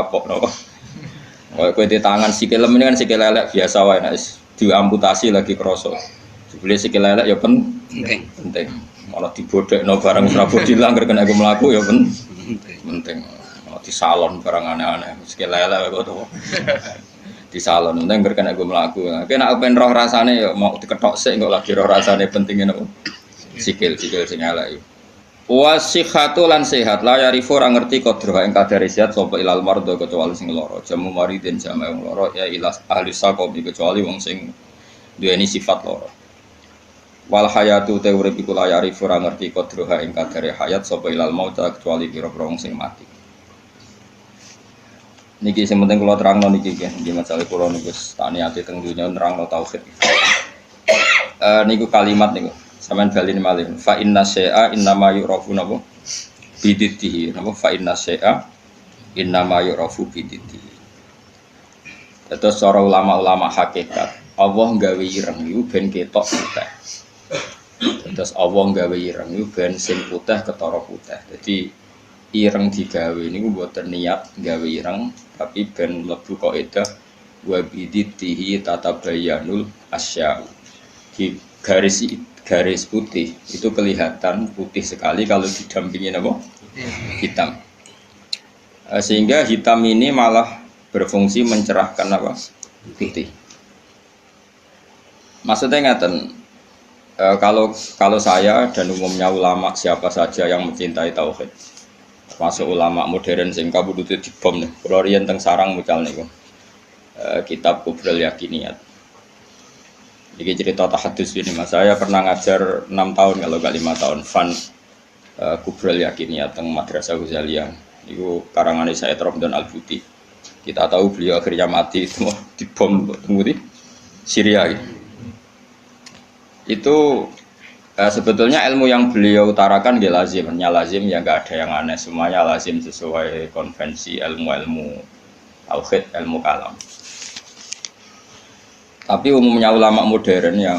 kapok no. Kowe di tangan sikil ini kan sikil lelek biasa wae nek diamputasi lagi kroso. Jebule sikil lelek ya penting. Malah dibodhekno barang Prabu dilanggar kena aku mlaku ya penting. Di salon barang aneh-aneh sikil lelek kok to. Di salon penting kena aku mlaku. Nek ben roh rasane ya mau diketok sik kok lagi roh rasane pentingnya nopo. Sikil sing elek. Wasihatu lan sehat la yarifu ora ngerti kodro ing kadare sehat sapa ilal mardo kecuali sing lara jamu maridin jamae wong lara ya ilas ahli saqob kecuali wong sing duweni sifat lara wal hayatu te urip iku la yarifu ora ngerti kodro ing kadare hayat sapa ilal maut kecuali pira-pira wong sing mati niki sing penting kula terangno niki nggih masalah kula niku tani ati teng dunya nerangno tauhid niku kalimat niku sampean baline malih fa inna syai'a innama yu'rafu napa bididdihi napa fa inna syai'a innama yu'rafu bididdihi. Terus cara ulama-ulama hakikat Allah gawe ireng iku ben ketok putih. Terus Allah gawe ireng iku ben sing putih ketara putih. Jadi ireng digawe niku mboten niat gawe ireng tapi ben mlebu kaidah wa bididdihi tatabayyanul asya'u. Di garis putih itu kelihatan putih sekali kalau didampingi apa? Hitam. Sehingga hitam ini malah berfungsi mencerahkan apa? Putih. Maksudnya ngaten, kalau saya dan umumnya ulama siapa saja yang mencintai tauhid, termasuk ulama modern sing kabudute dibom nih, kula riyen teng sarang mucal niku. Kitab Kubrul Yakiniyat. Ini cerita tahadus ini mas, saya pernah ngajar 6 tahun kalau gak 5 tahun Fan Kubrul Yakiniyat teng Madrasah Ghazaliyah. Itu karangan Sayyid Ramdan Al-Buti. Kita tahu beliau akhirnya mati semua dibom di Syria. Itu sebetulnya ilmu yang beliau utarakan dia lazim ya nggak ada yang aneh, semuanya lazim sesuai konvensi ilmu tauhid, ilmu kalam. Tapi umumnya ulama modern yang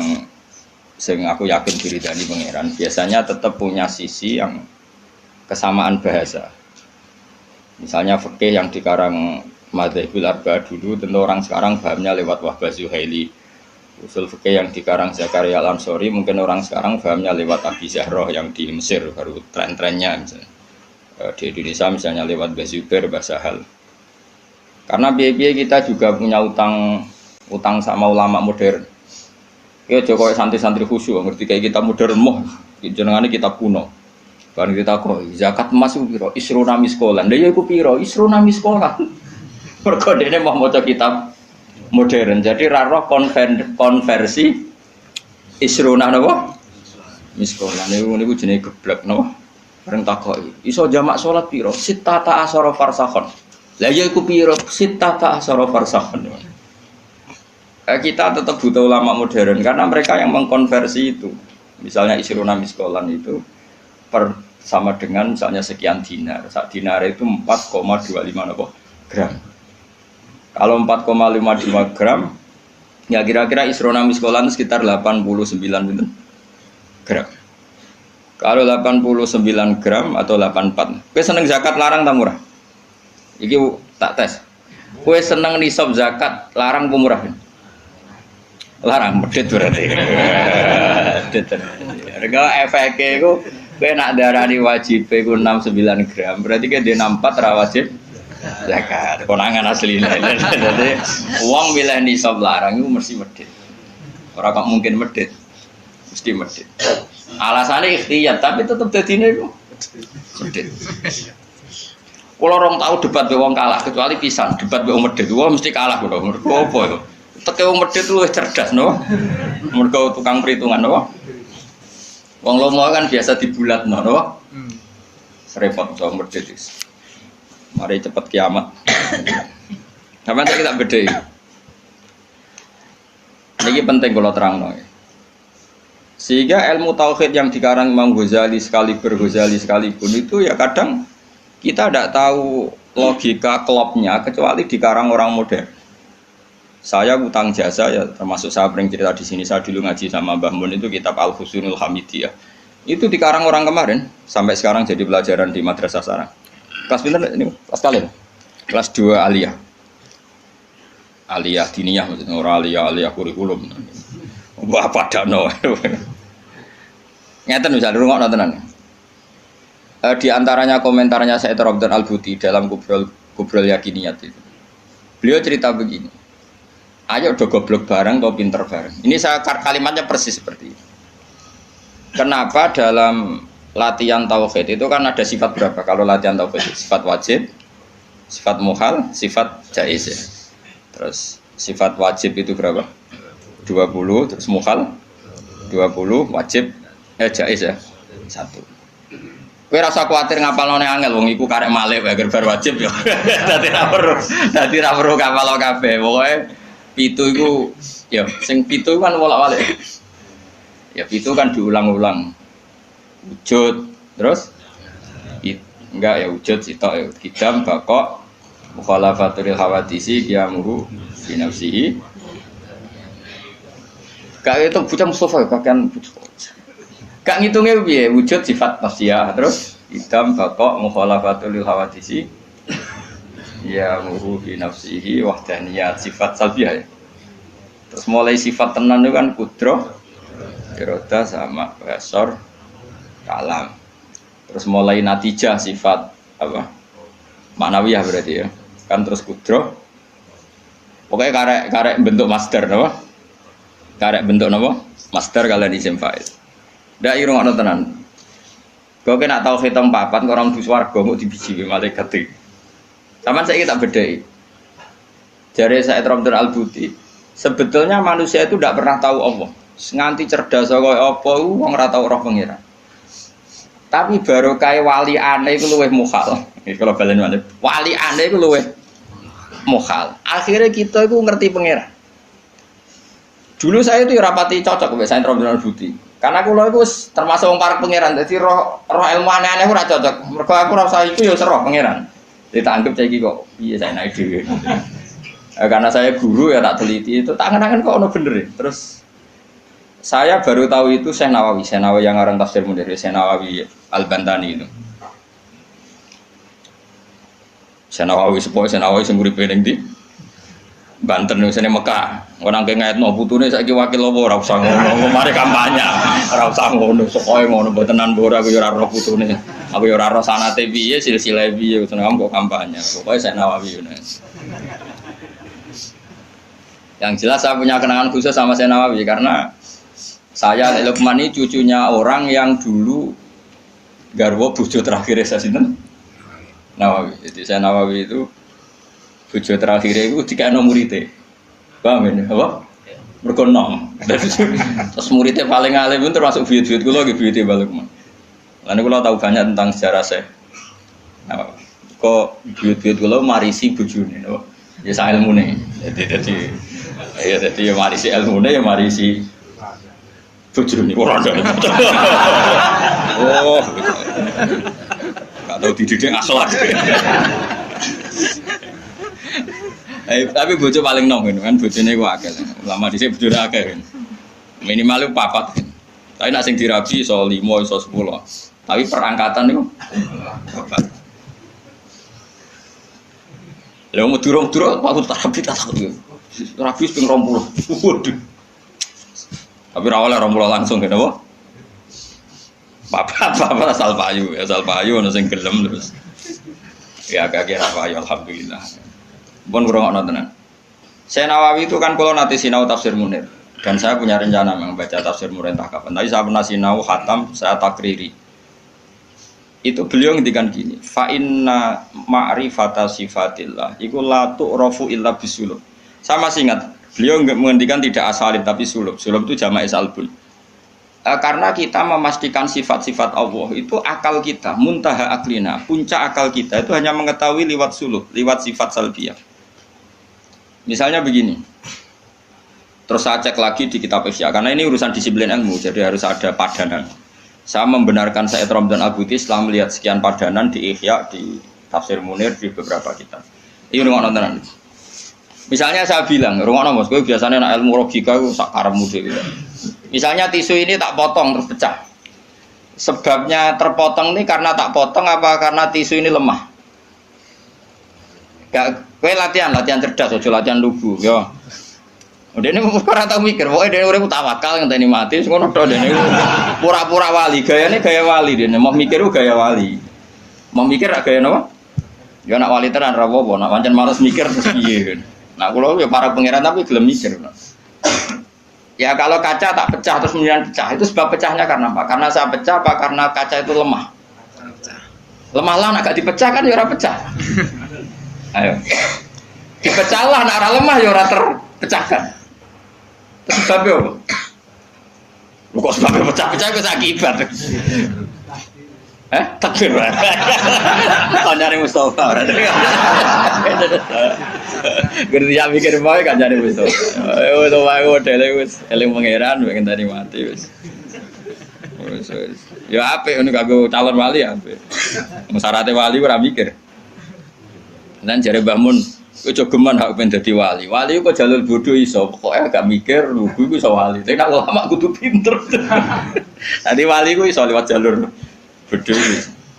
sing aku yakin diri dari pangeran biasanya tetap punya sisi yang kesamaan bahasa. Misalnya fikih yang dikarang Madzhabul Arba'ah dulu tentu orang sekarang pahamnya lewat Wahbah Zuhaili. Usul fikih yang dikarang Zakaria Al-Ansori mungkin orang sekarang pahamnya lewat Abi Zahroh yang di Mesir baru tren-trennya misalnya. Di Indonesia misalnya lewat Bazubair, Basahal. Karena biaya kita juga punya utang sama ulama modern. Ya Jokowi santri-santri khusyuk ngerti kayak kita modern moh jenengane kita kuno. Bareng kita kok zakat emas iku piro? Isruna miskolan. Lha ya iku piro? Isruna miskolan. Mergo dene mau maca kitab modern. Jadi ra roh konversi isruna napa? Miskolan niku jenenge geblek napa? Bareng takoki. Iso jamak salat piro? Sittata asyara farsakhon. Lah ya iku piro? Sittata asyara farsakhon. Kita tetap butuh ulama modern karena mereka yang mengkonversi itu. Misalnya isruna miskolan itu sama dengan misalnya sekian dinar. Sak dinar itu 4,25 gram. Kalau 4,52 gram, ya kira-kira isruna miskolan sekitar 89 gram. Kalau 89 gram atau 84. Kowe seneng zakat larang ta murah? Iki tak tes. Kowe seneng nisab zakat larang apa murah? Larang medhit berarti. Harga efeke iku kowe nak darani wajib iku 69 gram, berarti ke dia 64 ra wajib zakat. Konangan asline. Dadi wong milih nisab larang iku mesti medhit. Ora kok mungkin medhit. Mesti medhit. Alasane ikhtiyar tapi tetep dadine iku medhit. Kula rong tau debat be wong kalah kecuali pisan debat be wong medhit. Wong mesti kalah kula. Mergo apa iku? Teke wong medhit luwih cerdas no. Mergo tukang perhitungan no. Wong lomo kan biasa dibulatno no. Repot wong medhit wis. Mari cepet kiamat. Sampeyan tak kita bedhei. Niki penting kula terangno. Sehingga ilmu tauhid yang dikarang Imam Ghazali sekalipun itu ya kadang kita tidak tahu logika klopnya kecuali dikarang orang modern. Saya utang jasa ya termasuk saya sering cerita di sini, saya dulu ngaji sama Mbah Mun itu kitab Al-Husunul Hamidiyah. Itu dikarang orang kemarin sampai sekarang jadi pelajaran di madrasah sarang. Kelas pinter ini? Kelas kalian? Kelas 2 aliyah. Aliyah diniyah maksudnya ora aliyah kurikulum. Mbah padano. Ngeten misal rungokno tenan. Di antaranya komentarnya Said Robdan Al-Buti dalam Kubrul Yakiniyat itu. Beliau cerita begini. Ayo do goblok bareng atau pinter bareng. Ini kalimatnya persis seperti ini. Kenapa dalam latihan tauhid itu kan ada sifat berapa? Kalau latihan tauhid sifat wajib, sifat muhal, sifat jaiz ya. Terus sifat wajib itu berapa? 20, terus muhal 20, wajib jaiz ya. 1. Kowe rasa kuwatir ngapalone angel wong iku karek malih wae bar wajib ya. Dadi ra perlu kapal kabeh. Pokoke 7 iku ya sing 7 kan wolak-walik. Ya 7 kan diulang-ulang. Wujud terus enggak ya wujud sitok ya kidam bakok mukhalafatul hawadisi qiyamuhu fi nafsihi. Kayak itu bocah Mustafa kakean gak ngitungnya piye wujud sifat nafsiyah terus idam bakok mukhalafatul hawadisi ya muhu fi nafsihi wahdaniyat sifat salbiyah ya. Terus mulai sifat tenan itu kan kudroh iroda sama basor kalam. Terus mulai natijah sifat apa maknawiyah berarti ya kan terus kudroh pokoknya karek bentuk master apa karek bentuk apa master kalian isim fa'il. Ndak irung ana tenan. Kok nek tau hitam papat kok orang dus warga kok dibiji malaikat iki. Saman saiki tak bedheki. Jare Said Robdan Al-Buti, sebetulnya manusia itu tidak pernah tahu Allah. Nganti cerdas kaya apa wong ora tau roh pengira. Tapi baru kaya wali aneh iku luwih mukhal. Iki kalau balen maneh. Wali aneh iku luwih mukhal. Akhirnya kita iku ngerti pengira. Dulu saya itu rapati cocok mbek Said Robdan Al-Buti. Karena aku lho iku termasuk wong parek pangeran. Dadi roh ilmu aneh-aneh ora cocok. Mergo aku ora usah iku ya roh pangeran. Jadi tak anggap saiki kok piye saya naik dhewe. Karena saya guru ya tak teliti itu tak kenangan kok ono bener ya. Terus saya baru tahu itu Syekh Nawawi yang ngarang tafsir Munir, Syekh Nawawi Al-Bantani itu. Syekh Nawawi sing uripe ning ndi? Banten ning sene Mekah. Ora nang ngaitno putune saiki wakil apa ora usah ngono, mari kampanye. Ora usah ngono, pokoke ngono mbotenan ora aku ya ora roh putune. Aku ya ora roh sanate piye, silsilah piye, seneng kok kampanye. Pokoke Syekh Nawawi ngono. Yang jelas saya punya kenangan khusus sama Syekh Nawawi karena saya Lukman ini cucunya orang yang dulu garwa bojo terakhir saya sinten Nawawi. Jadi Syekh Nawawi itu bojo terakhir itu dikene muridé. Paham ya? Apa? Mergo nom. Terus muridnya paling alim pun termasuk buyut-buyut kula nggih buyute Mbah Lukman. Lan kula tahu banyak tentang sejarah Syekh. Nah, kok buyut-buyut kula marisi bojone, napa? Ya sak ilmune. Jadi marisi ilmune ya marisi bojone ora ada. Oh. Enggak tahu dididik akhlak. Tapi bojo paling nom kan bojone ku akeh. Lama dhisik bojone akeh kan. Minimal 4 kan. Tapi nek sing dirabi iso 5 iso 10. Tapi perangkatan niku 4. Lha mau durung-durung aku terapi tak tahu. Terapi ping 20. Waduh. Tapi ra oleh 20 langsung kan apa? Bapak asal payu ono sing gelem terus. Ya agak kira payu alhamdulillah. Pun kurang tenan. Syekh Nawawi itu kan kalau nanti sinau tafsir Munir dan saya punya rencana membaca tafsir Munir entah kapan. Tadi saya pernah sinau khatam, saya takriri. Itu beliau ngendikan gini, fa inna ma'rifata sifatillah iku la tu'rafu illa bisulub. Saya masih ingat, beliau menghentikan tidak asalib tapi sulub. Sulub itu jama'i salbun. Karena kita memastikan sifat-sifat Allah itu akal kita, muntaha aklina, puncak akal kita itu hanya mengetahui lewat sulub, lewat sifat salbiyah. Misalnya begini, terus saya cek lagi di kitab Ihya, karena ini urusan disiplin ilmu, jadi harus ada padanan. Saya membenarkan Said Robdan Al-Buti setelah melihat sekian padanan di Ihya, di Tafsir Munir, di beberapa kitab. Ini rumah nontonan. Misalnya saya bilang, rumah nonton, gue biasanya nak ilmu logika itu sak karemu dhewe. Misalnya tisu ini tak potong terus pecah. Sebabnya terpotong ini karena tak potong apa karena tisu ini lemah? Gak kowe latihan cerdas aja latihan lugu yo. Dene ora tau mikir, pokoke dene urip tawakal ngenteni mati ngono tok dene. Pura-pura wali, gayane gaya wali dene, mau mikir gaya wali. Mau mikir gaya napa? Ya nak wali tenan ra apa-apa, nak pancen males mikir terus piye. Nah kula ya para pangeran tapi gelem mikir. Ya kalau kaca tak pecah terus kemudian pecah, itu sebab pecahnya karena apa? Karena saya pecah apa karena kaca itu lemah? Lemah lah agak dipecah kan ya ora pecah. Ayo. Dipecah lah nak ora lemah ya ora terpecahkan. Terus sebabnya apa? Kok sebabnya pecah-pecah itu akibat. Takbir. Kancane Mustofa. Gerti ya mikir bae kancane Mustofa. To wae modele wis eling pangeran pengen tadi mati wis. Ya apik ngono kanggo calon wali apik. Syaratnya wali ora mikir. Dan jare Mbah Mun, kowe aja geman hak pengen dadi wali. Wali kok jalur bodoh iso, pokoke agak mikir lugu iku iso wali. Tapi nek ulama kudu pinter. Dadi wali ku iso lewat jalur bodoh.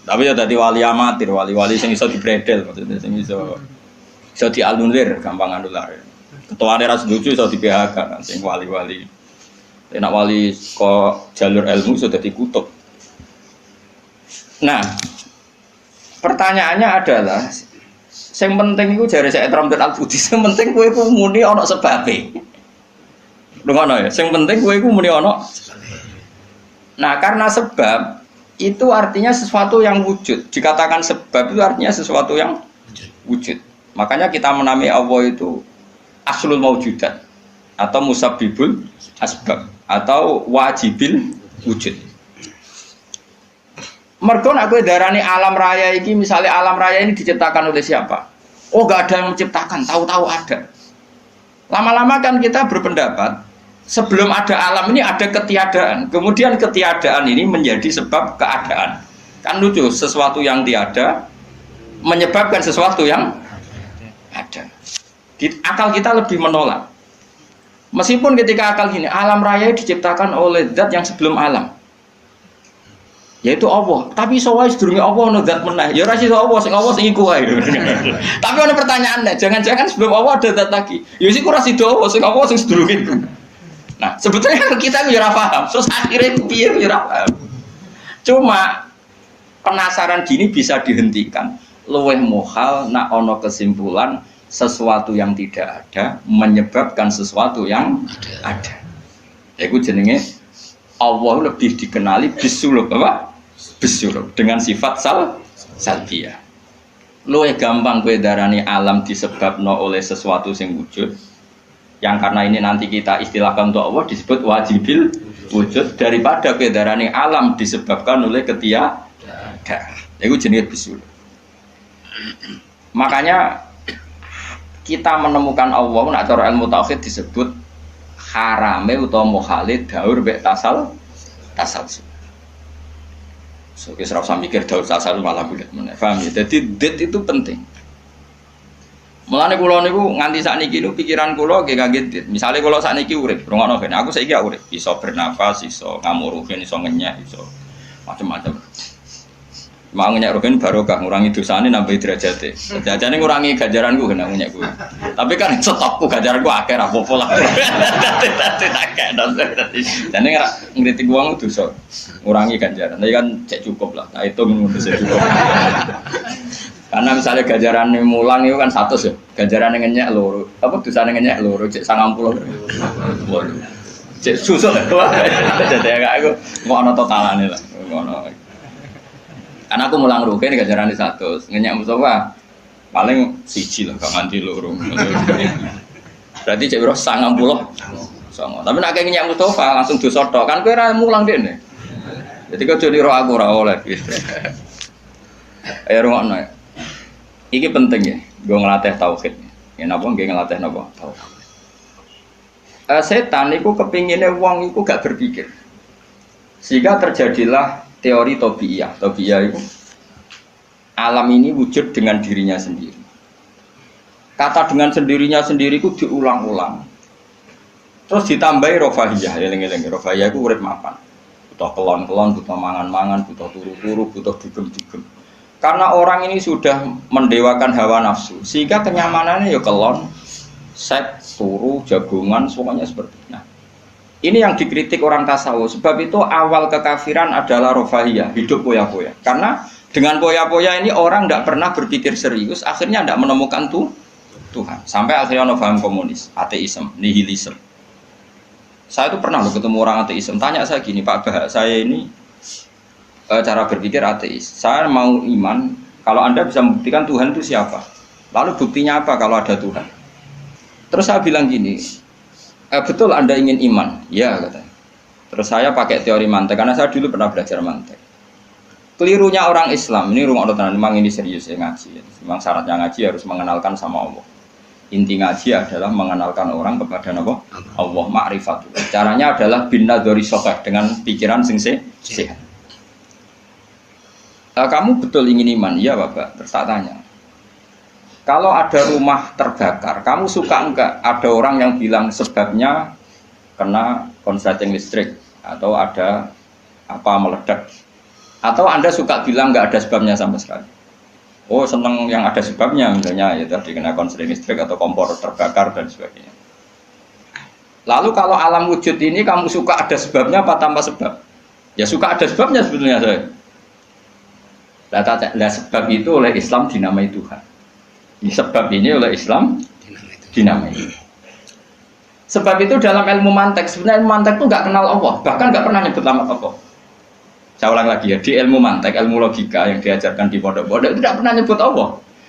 Tapi ya dadi wali amatir, wali-wali sing iso dibredel maksudnya sing iso dianulir, gampang anulir. Ketuane ra setuju iso di PHK kan sing wali-wali. Nek wali kok jalur ilmu iso dadi kutub. Nah, pertanyaannya adalah yang penting itu jare saya Ramdan Al-Budi, yang penting kowe iku muni ana sebabe. Ngono ya, yang penting kowe iku muni ana. Nah, karena sebab itu artinya sesuatu yang wujud. Dikatakan sebab itu artinya sesuatu yang wujud. Makanya kita menamai Allah itu aslul maujudat atau musabbibul asbab atau wajibil wujud. Mergo nek kowe darani alam raya iki, misalnya alam raya ini diciptakan oleh siapa? Oh, enggak ada yang menciptakan, tahu-tahu ada. Lama-lama kan kita berpendapat sebelum ada alam ini ada ketiadaan. Kemudian ketiadaan ini menjadi sebab keadaan. Kan lucu, sesuatu yang tiada menyebabkan sesuatu yang ada. Akal kita lebih menolak. Meskipun ketika akal gini, alam raya diciptakan oleh zat yang sebelum alam. Yaitu Allah, tapi soalnya sedurunge Allah ono zat meneh. Ya ora iso Allah sing iku wae. Tapi ana pertanyaannya, jangan-jangan sebelum Allah ada zat lagi. Ya sik ora sida Allah sing sedurunge iku. Nah, sebetulnya kita ya ora paham. Terus akhirnya piye ya ora paham. Cuma penasaran gini bisa dihentikan. Luweh mohal nak ono kesimpulan sesuatu yang tidak ada menyebabkan sesuatu yang ada. Iku jenenge Allah lebih dikenali bisuluk apa? Bisuluk dengan sifat salbiyah. Luwih gampang kowe darani alam disebabno oleh sesuatu sing wujud. Yang karena ini nanti kita istilahkan untuk Allah disebut wajibil wujud daripada kowe darani alam disebabkan oleh ketiadaan. Iku jenenge bisuluk. Makanya kita menemukan Allah nak cara ilmu tauhid disebut harame utawa muhalid daur mek tasawuf. So wis ora usah mikir daur tasawuf malah bulet meneh. Paham ya? Dadi dit itu penting. Mulane kula niku nganti sakniki niku pikiran kula nggih kaget dit. Misale kula sakniki urip, rungokno ben aku saiki urip, iso bernafas, iso ngamuruhin, iso ngenyek, iso macam-macam. Mau ngenyek rogen barokah ngurangi dosane nambah derajate. Jajane ngurangi ganjaranku kena ngenyekku. Tapi kan stokku ganjaranku akeh ra apa-apa lah. Dadi akeh dan nek ngritik wong dosa ngurangi ganjaran. Tapi kan cek cukup lah. Nah itu ngono sing cukup. Karena misalnya ganjarane mulang itu kan 100 ya. Ganjarane ngenyek loro. Apa dosane ngenyek loro cek 90. Cek susuk. Dadi aku kok ana totalane lah. Ngono. Karena aku mulang rugen ganjaran di 100, ngenyek Mustafa paling siji lah, gak nganti loro. Berarti cek biro 90. Tapi nak ngenyek Mustafa langsung dosa tok, kan kowe ora mulang dene. Jadi kau jadi roh aku ora oleh gitu. Ayo rungokno. Iki penting ya, gue ngelatih tauhid. Ya napa nggih ngelatih napa? Tauhid. Setan iku kepingine wong iku gak berpikir. Sehingga terjadilah teori tobiyah. Tobiyah itu alam ini wujud dengan dirinya sendiri. Kata dengan sendirinya sendiri itu diulang-ulang. Terus ditambahi rofahiyah. Eling-eling rofahiyah itu urip mapan. Butuh kelon-kelon, butuh mangan-mangan, butuh turu-turu, butuh dugem-dugem. Karena orang ini sudah mendewakan hawa nafsu, sehingga kenyamanannya ya kelon, seks, turu, jagungan, semuanya seperti itu. Nah, ini yang dikritik orang tasawuf. Sebab itu awal kekafiran adalah rofahiyah, hidup poya-poya. Karena dengan poya-poya ini orang tidak pernah berpikir serius, akhirnya tidak menemukan Tuhan. Sampai akhirnya ono paham komunis, ateisme, nihilisme. Saya itu pernah ketemu orang ateisme, tanya saya gini, Pak Bah, saya ini cara berpikir ateis. Saya mau iman, kalau Anda bisa membuktikan Tuhan itu siapa? Lalu buktinya apa kalau ada Tuhan? Terus saya bilang gini, betul Anda ingin iman? Ya katanya. Terus saya pakai teori mantek, karena saya dulu pernah belajar mantek. Kelirunya orang Islam, ini rumah orang memang ini serius ya ngaji. Memang syaratnya ngaji harus mengenalkan sama Allah. Inti ngaji adalah mengenalkan orang kepada Allah, ma'rifatul. Caranya adalah binadhari sahih, dengan pikiran sing sehat. Kamu betul ingin iman? Iya Bapak. Terus tak tanya, kalau ada rumah terbakar, kamu suka enggak ada orang yang bilang sebabnya kena konsleting listrik atau ada apa meledak, atau Anda suka bilang enggak ada sebabnya sama sekali? Oh seneng yang ada sebabnya, misalnya ya tadi kena konsleting listrik atau kompor terbakar dan sebagainya. Lalu kalau alam wujud ini kamu suka ada sebabnya apa tanpa sebab? Ya suka ada sebabnya sebetulnya saya. Lah sebab itu oleh Islam dinamai Tuhan. Sebab ini oleh Islam dinamai. Sebab itu dalam ilmu mantek, sebenarnya ilmu mantek itu nggak kenal Allah, bahkan nggak pernah nyebut nama Allah. Saya ulang lagi ya, di ilmu mantek, ilmu logika yang diajarkan di pondok-pondok itu tidak pernah nyebut Allah.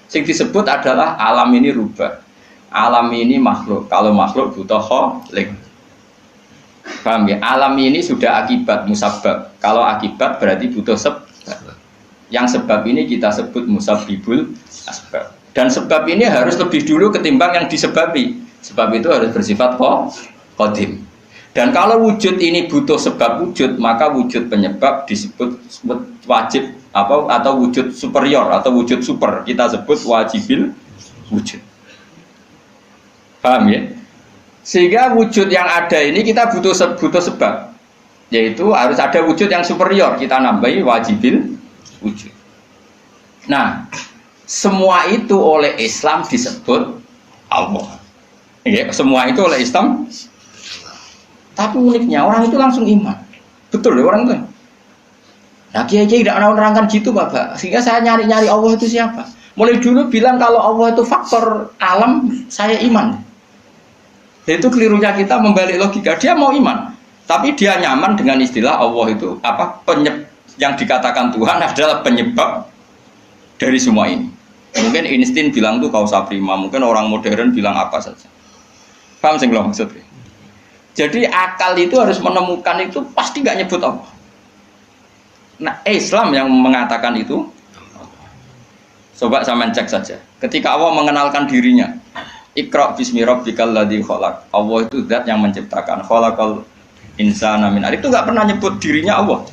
Yang disebut adalah alam ini rubah, alam ini makhluk. Kalau makhluk butuh khalik. Paham ya? Alam ini sudah akibat musabab. Kalau akibat berarti butuh sebab. Yang sebab ini kita sebut musabbibul asbab. Dan sebab ini harus lebih dulu ketimbang yang disebabi. Sebab itu harus bersifat qadim. Dan kalau wujud ini butuh sebab wujud, maka wujud penyebab disebut wajib atau wujud superior atau wujud super. Kita sebut wajibil wujud. Paham ya? Sehingga wujud yang ada ini kita butuh sebab. Yaitu harus ada wujud yang superior. Kita nambahi wajibil wujud. Nah, semua itu oleh Islam disebut Allah. Ya, semua itu oleh Islam. Tapi uniknya orang itu langsung iman. Betul ya orang itu. Nah, kiai-kiai tidak menerangkan gitu, Bapak. Sehingga saya nyari-nyari Allah itu siapa. Mulai dulu bilang kalau Allah itu faktor alam, saya iman. Itu kelirunya kita membalik logika. Dia mau iman, tapi dia nyaman dengan istilah Allah itu apa? Yang dikatakan Tuhan adalah penyebab dari semua ini. Mungkin Einstein bilang itu kausa prima, mungkin orang modern bilang apa saja. Paham sih kalau maksudnya? Jadi akal itu harus menemukan itu pasti nggak nyebut Allah. Nah Islam yang mengatakan itu, coba saya cek saja. Ketika Allah mengenalkan dirinya, Iqra bismi rabbikal ladzi khalaq. Allah itu zat yang menciptakan. Khalaqal insana min 'alaq. Itu nggak pernah nyebut dirinya Allah.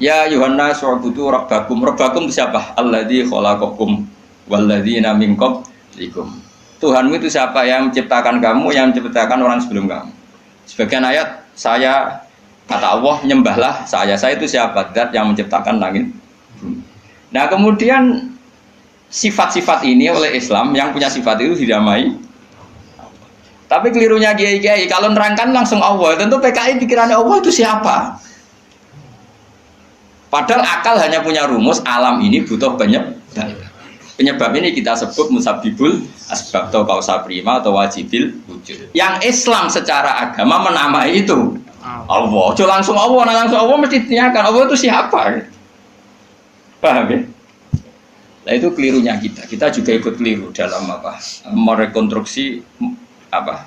Ya Yuhannas wa'budu rabbakum. Rabbakum itu siapa? Alladzi khalaqakum walladzina min qablikum. Tuhanmu itu siapa? Yang menciptakan kamu, yang menciptakan orang sebelum kamu. Sebagian ayat saya kata Allah nyembahlah saya. Saya itu siapa? Zat yang menciptakan langit. Nah, kemudian sifat-sifat ini oleh Islam yang punya sifat itu dinamai. Tapi kelirunya kiai-kiai kalau nerangkan langsung Allah. Tentu PKI pikirannya Allah itu siapa? Padahal akal hanya punya rumus alam ini butuh penyebab. Penyebab ini kita sebut musabbibul asbab atau kausa prima atau wajibil wujud. Yang Islam secara agama menamai itu Allah. Jangan langsung Allah, langsung Allah mesti ditanyakan Allah itu siapa? Paham ya? Nah itu kelirunya kita. Kita juga ikut keliru dalam apa? Merekonstruksi apa?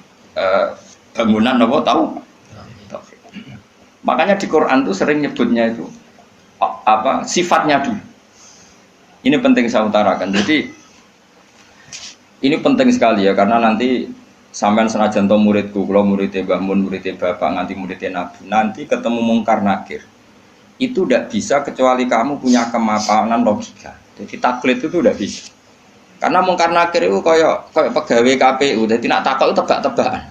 Bangunan apa tahu? Makanya di Quran tuh sering nyebutnya itu apa sifatnya dulu. Ini penting saya utarakan. Jadi ini penting sekali ya karena nanti sampean senajan to muridku, kalau muridnya Mbah Mun, muridnya Bapak, nganti muridnya Nabi, nanti ketemu mungkar nakir. Itu tidak bisa kecuali kamu punya kemapanan logika. Jadi taklid itu tidak bisa. Karena mungkar nakir itu kayak pegawai KPU, jadi nak takut itu tebak-tebakan.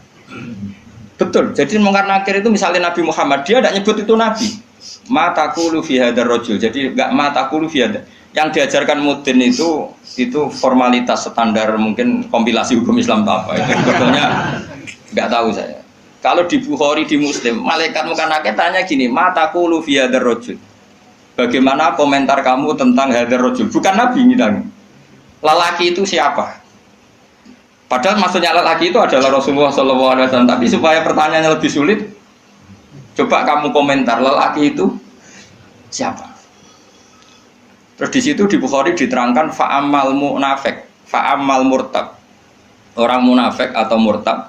Betul. Jadi mungkar nakir itu misalnya Nabi Muhammad, dia tidak nyebut itu Nabi. Mataku lu fi hadzal rajul. Jadi enggak mataku lu fi hadzal. Yang diajarkan Mudin itu formalitas standar mungkin kompilasi hukum Islam apa. Itu sebetulnya enggak tahu saya. Kalau di Bukhari di Muslim, malaikat mukanake tanya gini, mataku lu fi hadzal rajul. Bagaimana komentar kamu tentang hadzal rajul? Bukan Nabi ngidang. Lelaki itu siapa? Padahal maksudnya lelaki itu adalah Rasulullah SAW. Tapi supaya pertanyaannya lebih sulit, coba kamu komentar lelaki itu siapa? Terus di situ di Bukhari diterangkan fa'amal munafik, fa'amal murtab. Orang munafik atau murtab,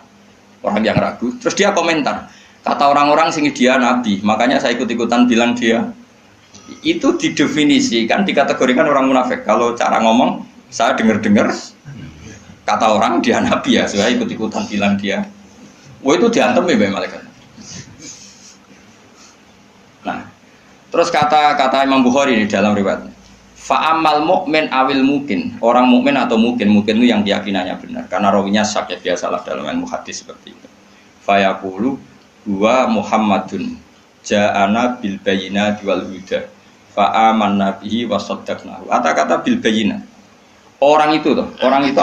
orang yang ragu. Terus dia komentar, kata orang-orang sini dia nabi, makanya saya ikut-ikutan bilang dia. Itu didefinisikan, dikategorikan orang munafik. Kalau cara ngomong, saya dengar-dengar kata orang dia nabi ya, saya ikut-ikutan bilang dia. Wah itu diantem ya malaikat. Nah, terus kata Imam Bukhari ini dalam riwayat. Fa'amal mu'min awil mungkin, orang mukmin atau mungkin itu yang keyakinannya benar. Karena rawinya syak ya biasalah dalam ilmu hadis seperti itu. Fayaqulu huwa Muhammadun ja'ana bil bayyinati wal huda. Fa'amanna bihi wa saddaqnahu. Kata-kata bil bayyinah. Orang itu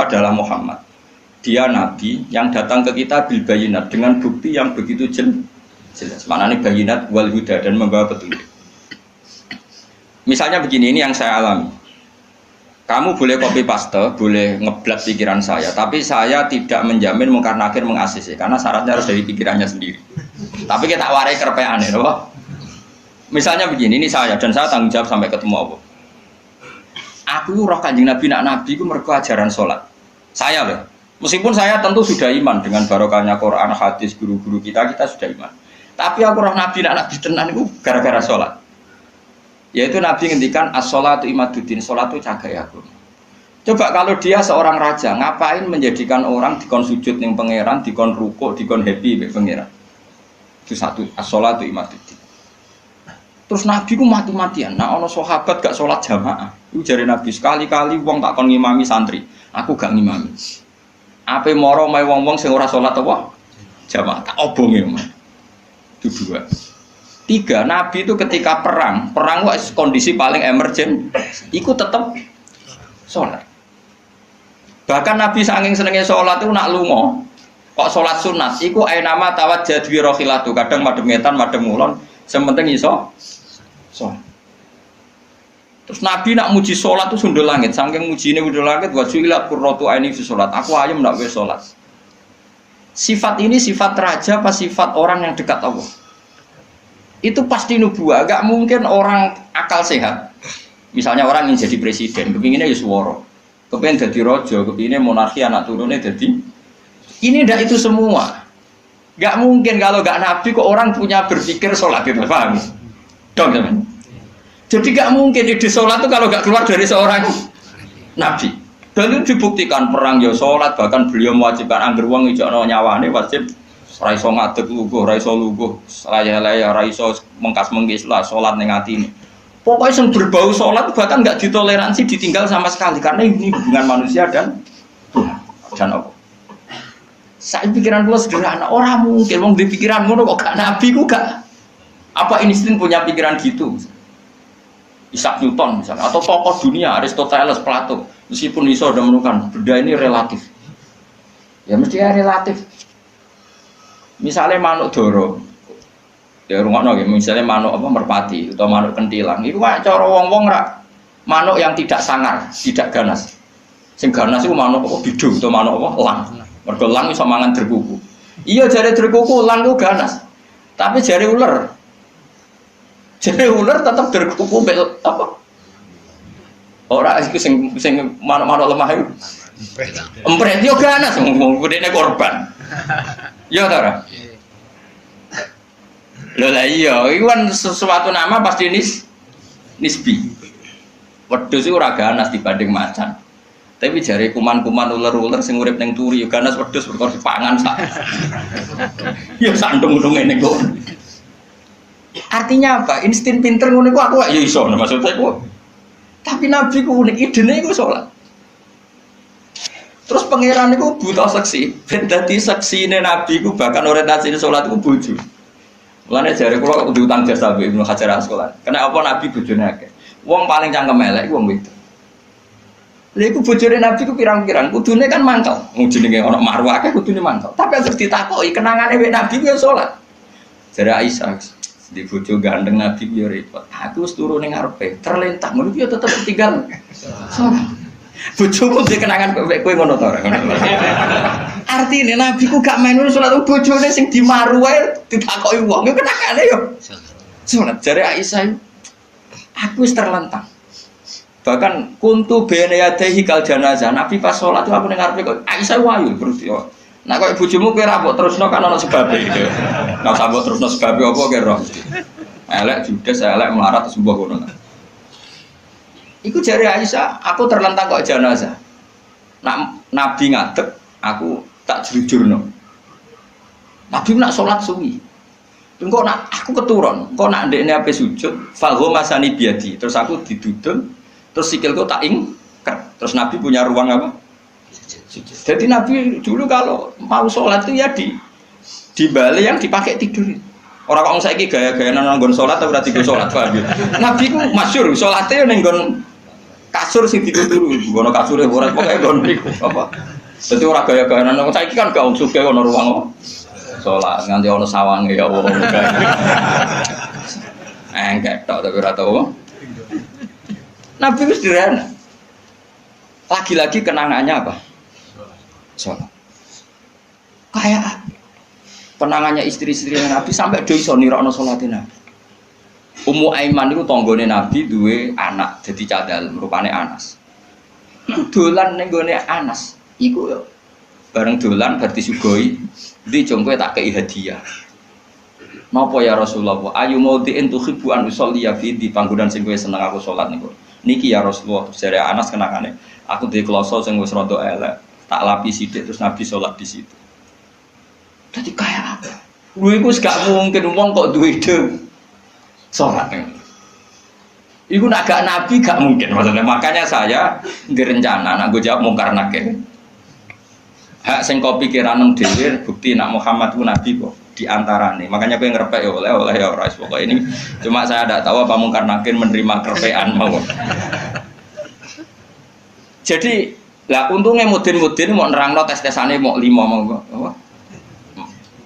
adalah Muhammad. Dia nabi yang datang ke kita bil bayinat dengan bukti yang begitu jelas. Maknanya bayinat wal huda dan membawa petunjuk. Misalnya begini, ini yang saya alami. Kamu boleh copy paste, boleh ngeblat pikiran saya, tapi saya tidak menjamin mungkar nakir mengasisi karena syaratnya harus dari pikirannya sendiri. Tapi kita warai kerpean ya, loh. Misalnya begini, ini saya dan saya tanggung jawab sampai ketemu Allah. Aku roh Kanjeng Nabi nak nabi ku mergo ajaran salat. Saya loh. Meskipun saya tentu sudah iman dengan barokahnya Quran, hadis guru-guru kita sudah iman. Tapi aku roh nabi nak nabi tenan itu gara-gara salat. Yaitu Nabi ngendikan as-sholatu imaduddin, salat itu cagai aku. Coba kalau dia seorang raja, ngapain menjadikan orang dikon sujud ning pangeran, dikon rukuk, dikon happy mbek pangeran. Itu satu, as-sholatu imaduddin. Terus Nabi ku mati-matian. Nah, ono sahabat gak sholat jamaah. Itu jari Nabi sekali-kali wong tak kon ngimami santri. Aku gak ngimami. Ape moro mae wong-wong sing ora sholat apa? Jamaah. Tak obonge. Itu dua. Tiga, Nabi itu ketika perang kondisi paling emergen, iku tetap sholat. Bahkan Nabi saking senenge sholat itu nak lunga. Kok sholat sunat? Iku ainama tawajjad bi rokhilatu. Kadang madhep ngetan, madhep ngulon. Sementing iso sholat. Terus Nabi nak muji sholat itu sundul langit. Saking mujine sundul langit, wa ju'ilat qurratu aini fi sholat. Aku ayam nak wis sholat. Sifat ini sifat raja apa sifat orang yang dekat Allah? Itu pasti nubuah. Gak mungkin orang akal sehat. Misalnya orang ingin jadi presiden, kepinginnya ya suworo. Kepingin jadi rojo, kepinginnya monarki anak turunnya jadi. Ini ndak itu semua. Gak mungkin kalau gak nabi kok orang punya berpikir sholat itu, paham? Dong teman. Jadi gak mungkin ide sholat itu kalau gak keluar dari seorang nabi. Dan itu dibuktikan perang ya sholat, bahkan beliau mewajibkan angger wong ijakno nyawane wajib raiso ngadeg luguh, raiso luguh, laya-laya raiso mengkas-mengkis lah sholat ning atine. Pokoknya yang berbau sholat bahkan gak ditoleransi ditinggal sama sekali karena ini hubungan manusia dan Allah. Saya pikiran gue sederhana, orang mungkin wong di pikiran ngono kok gak nabi ku gak. Apa Einstein punya pikiran gitu? Isaac Newton misalnya atau tokoh dunia Aristoteles, Plato, meskipun iso udah menemukan benda ini relatif. Ya mesti relatif. Misalnya manuk doro. Ya rungokno nggih, misalnya manuk apa merpati atau manuk kentilang. Iku cara wong-wong ra manuk yang tidak sangar, tidak ganas. Sing ganas iku manuk apa bidung atau manuk apa elang. Mergo elang iso mangan derkuku. Iya jare derkuku elang ku ganas. Tapi jare ular. Jare ular tetap derkuku mbek apa? Ora iku sing manuk-manuk lemah iku. Empret yo ganas wong gedene korban. Ya ta. Lho lah iya, itu kan sesuatu nama pasti nisbi. Wedhus iku ora ganas dibanding macan. Tapi jare kuman-kuman ular-ular sing urip ning turi yo ganas wedhus perkara dipangan sak. Ya sandung-sandung ngene kok. Artinya apa? Insting pinter ngono iku aku ya iso maksudnya kok. Tapi nabi ku unik idene iku salat. Terus pangeran itu buta seksi, ben dadi seksine nabi ku bahkan orientasi salat iku bojo. Mulane jare kula kudu utang jasa mbek Ibnu Hajar Asqalani. Kena apa Nabi bojone akeh. Wong paling cangkem elek wong wedok. Lha iku bojone Nabi ku pirang-pirang, kudune kan mangkel. Wong jenenge ana marwah akeh kudune mangkel. Tapi harus ditakoki kenangane wek Nabi ku ya salat. Jare Aisyah, di bojo gandeng Nabi ku ya repot. Aku wis turu ning ngarepe, terlentang ngono ku ya tetep tinggal salat. Bojomu dhe kenangan kowe ngono to ora ngono. Artine Nabi ku gak melu salat bojone sing dimaru wae ditakoki wong yo kenangane yo. Salat jare Aisyah aku wis terlentang. Bahkan kuntu bene yadehi kal janazah. Nabi pas salat aku ning ngarepe kok Aisyah wayu terus yo. Nah kok bojomu kowe ra mbok terusno kan ana sebabe gitu. Nek sambok terusno sebabe apa kowe roh. Elek judes elek melarat terus mbok ngono. Iku jari Aisyah, aku terlentang kok jenazah. Nak Nabi ngadeg, aku tak jujurno. Nabi nak sholat suwi. Engko nak aku keturun, engko nak ndekne ape sujud, fago masani biadi. Terus aku didudul, terus sikilku tak ingker. Terus Nabi punya ruang apa? Sujud. Jadi Nabi dulu kalau mau sholat itu ya di balik yang dipakai tidur. Orang kok saiki gaya-gaya nang nggon salat ora digo salat paham ya. Nabi ku masyhur salate ning nggon kasur sing dituru, ngono kasure ora pokoke nggon niku apa. Dadi ora gaya-gaya nang saiki kan gak sugih ono ruang salat nganti ono sawange ya Allah. Enggak tok tapi ora tau. Nabi wis sederhana. Lagi-lagi kenangannya apa? Salat. Kayak penangannya istri-istri Nabi sampai do iso nirokno salate Nabi. Ummu Aiman niku tanggane Nabi duwe anak dadi cadal rupane Anas. Dolan ning gone Anas. Iku yo bareng dolan bar disugoi, "Ndi jong kowe tak kei hadiah." Napa ya Rasulullah? Ayu maudhi'in tuhibbu an usolliya fi di panggonan sing kowe seneng aku salat niku. Niki ya Rasulullah, jare Anas kenangane. Aku duwe kloso sing wis rada elek, tak lapi sithik terus Nabi salat di situ. Jadi kayak apa? Lu itu gak mungkin ngomong kok duwe ide sholat. Iku nak gak Nabi gak mungkin maksudnya. Makanya saya direncana nak gue jawab mungkar nakir. Hak sing kau pikiran dhewe bukti nak Muhammad ku Nabi kok diantarane. Makanya gue ngerepek ya oleh ya ora pokoknya ini. Cuma saya tidak tahu apa mungkar nakir menerima kerpean mau. Jadi lah untungnya mudin mau nerangno tes-tesane mau 5 mau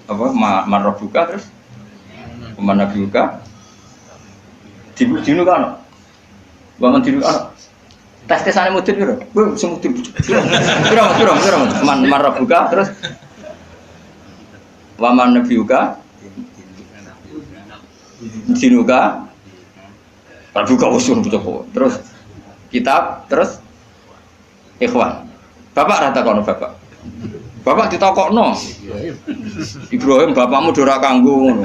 apa marbuka terus mana buka dinu kan bangun dinu kan tes-tesane mudin piro bu sing mudin piro marbuka terus waman nabiuka dinuka marbuka usul betul terus kitab terus ikhwan bapak rata kono bapak ditakokno. Ibrahim bapakmu dora kanggo ngono.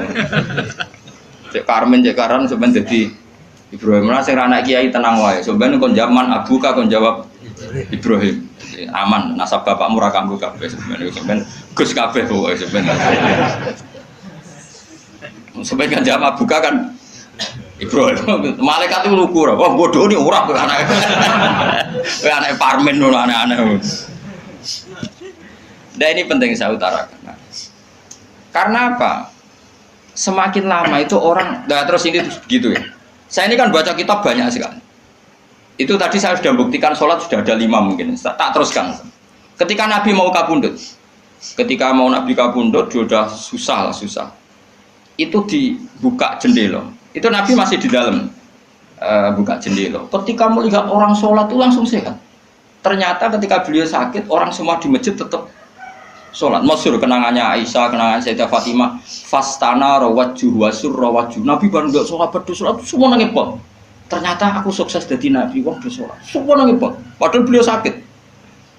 Cek Karmen cek Karan sampean dadi Ibrahim ora sing anak kiai tenang wae. Sampeyan kon zaman abuka kon jawab Ibrahim. Aman nasab bapakmu ora kanggo kabeh sampeyan Gus kabeh pokoke sampeyan. Sampeyan kan jawab abuka kan Ibrahim. Malaikat itu lugu ora. Wah bodoh ni ora kowe anake. Kowe anake Parmen ngono aneh-aneh. Dan ini penting saya utarakan. Karena apa? Semakin lama itu orang, nah terus ini begitu ya. Saya ini kan baca kitab banyak sekali. Itu tadi saya sudah buktikan sholat sudah ada 5 mungkin. Tak teruskan. Ketika Nabi mau kabundut, dia sudah susah. Itu dibuka jendela. Itu Nabi masih di dalam buka jendela. Ketika melihat orang sholat itu langsung sehat. Ternyata ketika beliau sakit, orang semua di masjid tetap sholat. Masyhur kenangannya Aisyah, kenangan Sayyidah Fatimah, fastana rawajjuh wasur rawajjuh. Nabi baru nggak sholat berdoa, semua nangipot. Ternyata aku sukses jadi Nabi, wah bersolat. Semua nangipot. Padahal beliau sakit.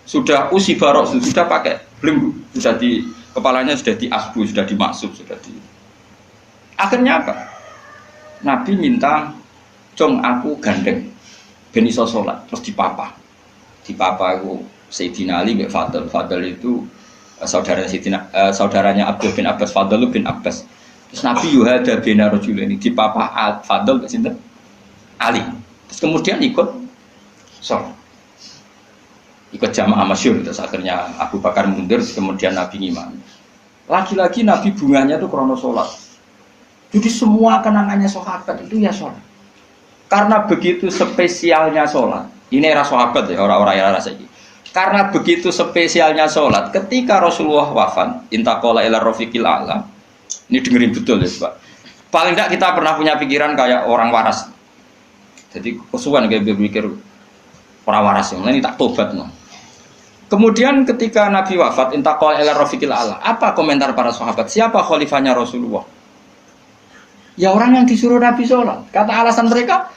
Sudah usi barok, sudah pakai belenggu, sudah di kepalanya sudah diasbu, sudah dimaksud, sudah di. Akhirnya apa? Nabi minta, "Jong aku gandeng, ben iso sholat." Terus dipapa itu Sayyidina Ali bin Fadl. Fadl itu saudaranya Abdul bin Abbas, Fadl bin Abbas. Terus Nabi yuhada bina rajulaini dipapa Fadl ke sinten? Ali. Terus kemudian ikut sholat. Ikut jamaah masyhur. Terus akhirnya Abu Bakar mundur, kemudian Nabi ngimami. Lagi-lagi Nabi bunganya itu krono sholat. Jadi semua kenangannya sahabat itu ya sholat. Karena begitu spesialnya sholat. Ini era sahabat ya, orang-orang era ini. Karena begitu spesialnya sholat, ketika Rasulullah wafat, intaqala ila rafiqil a'la. Ini dengerin betul ya, Pak. Paling tidak kita pernah punya pikiran kayak orang waras. Jadi kesuwan kayak berpikir orang waras yang ini tak tobat no. Kemudian ketika Nabi wafat, intaqala ila rafiqil a'la. Apa komentar para sahabat? Siapa khalifahnya Rasulullah? Ya orang yang disuruh Nabi sholat. Kata alasan mereka,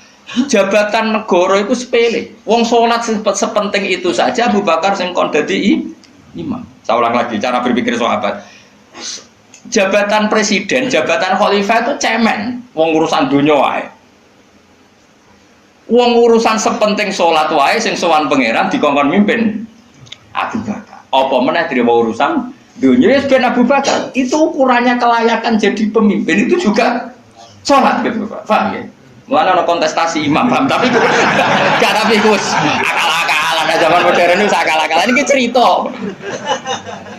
jabatan negara itu sepele. Wong sholat sepenting itu saja. Abu Bakar sing kon dadi imam. Saya ulang lagi cara berpikir sahabat. Jabatan presiden, jabatan khalifah itu cemen. Wong urusan dunia wae. Wong urusan sepenting sholat wae sing sowan pangeran dikongkon mimpin Abu Bakar. Apa meneh dhewe urusan dunia ben Abu Bakar. Itu ukurannya kelayakan jadi pemimpin itu juga sholat gitu Pak. Paham ya? Mulane ana kontestasi imam, paham? Tapi gak tapi Gus. Akal-akalan zaman modern itu akal-akalan iki cerita.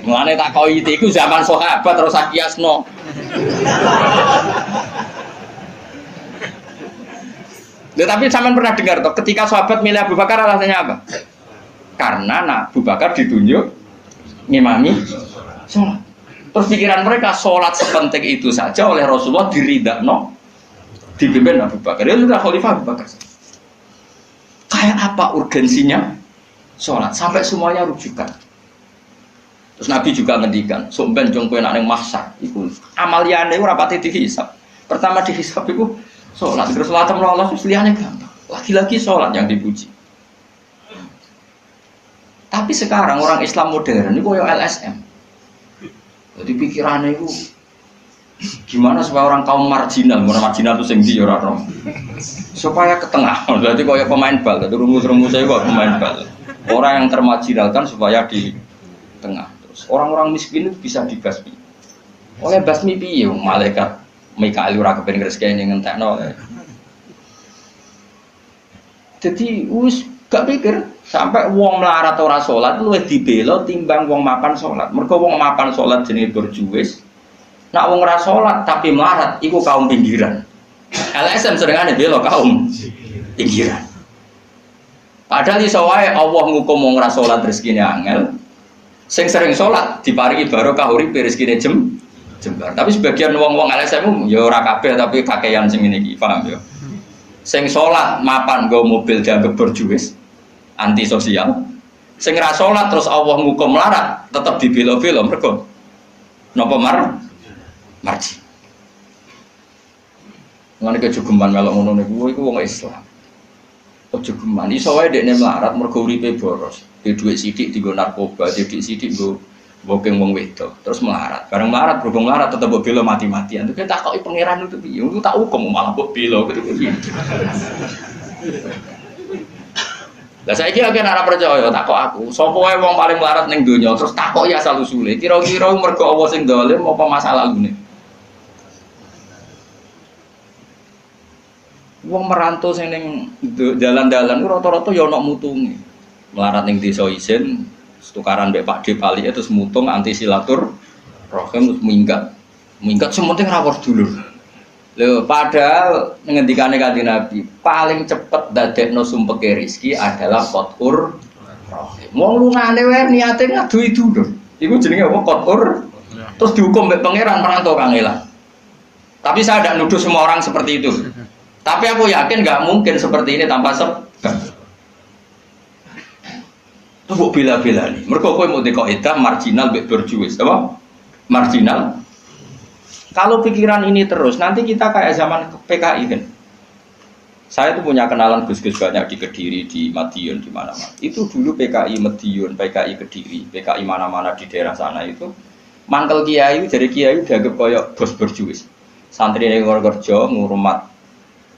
Mulane tak koi iku zaman sahabat terus akiasno. Tapi sampean pernah dengar toh ketika sahabat milih Abu Bakar alasannya apa? Karena Abu Bakar ditunjuk ngimami sholat. Terus pikiran mereka sholat sepenting itu saja oleh Rasulullah diridakno dipimpin Abu Bakar. Dia sudah khalifah Abu Bakar. Kayak apa urgensinya sholat sampai semuanya rujukan. Terus Nabi juga ngendikan, "Somben jong kowe nek ning mahsyar iku amaliyane ora pati dihisab. Pertama dihisab iku sholat. Terus sholat Allah terus liyane gampang. Lagi-lagi sholat yang dipuji. Tapi sekarang orang Islam modern itu koyo LSM. Jadi pikirannya itu gimana supaya orang kaum marginal itu sing ndi ora ora. Supaya ke tengah. Berarti koyo pemain bal, itu rumus-rumusnya kok pemain bal. Orang yang termarginalkan supaya di tengah. Terus orang-orang miskin itu bisa dibasmi. Oleh basmi piye malaikat Mikail ora kepen ngreseki ngentekno. Jadi wis gak pikir sampai wong melarat ora salat luwih dibela timbang wong mapan salat. Mergo wong mapan salat jenenge berjuwis. Nak wong ora salat tapi melarat iku kaum pinggiran. LSM serengane bela kaum pinggiran. Padahal iso wae Allah ngukum wong ora salat rezekine angel. Sing sering salat diparingi barokah uripe rezekine jembar. Tapi sebagian wong-wong LSM ya ora kabeh tapi kakean sing ngene iki, paham ya? Sing salat mapan nggo mobil dianggap berjuwis, anti sosial. Sing ra salat terus Allah ngukum melarat, tetep dibela-bela mergo napa marji. Ngene kejogeman melok ngono niku iku wong Islam. Kejogeman iso wae dekne melarat mergo uripe boros. Di dhuwit sithik dienggo narkoba, di dhuwit sithik nggo bokeng wong wedok, terus melarat. Bareng melarat berhubung melarat tetep mbok bela mati-matian. Terus tak koki pangeran itu piye? Itu tak hukum malah mbok bela gitu piye. Lah saiki akeh ora percaya tak kok aku. Sapa wae wong paling melarat ning donya terus takoki asal usule. Kira-kira mergo Allah sing dolim apa masalah lune? Wong merantau sing ning dalan-dalan ku rata-rata ya ana mutunge. Melarat ning desa isin tukaran mbek Pak D Pali terus mutung anti silatur rohim terus minggat sementing rawor dulur. Lho padahal ngendikane Kanjeng Nabi paling cepet dadekno sumpeke rezeki adalah qatur rohim. Wong lungane wae niate ngaduhi dulur. Iku jenenge apa qatur. Terus dihukum mbek pangeran merantau kangelan. Tapi saya tidak nuduh semua orang seperti itu. Tapi aku yakin nggak mungkin seperti ini tanpa sebab. Tuh bela-bela nih. Mereka kowe mau dikoidah marginal berjuwis, apa? Marginal. Kalau pikiran ini terus, nanti kita kayak zaman PKI kan. Saya tuh punya kenalan gus-gus banyak di Kediri, di Madiun, di mana-mana. Itu dulu PKI Madiun, PKI Kediri, PKI mana-mana di daerah sana itu. Mangkel kiai, jadi kiai dianggap kayak bos berjuwis. Santri yang kerja ngurumat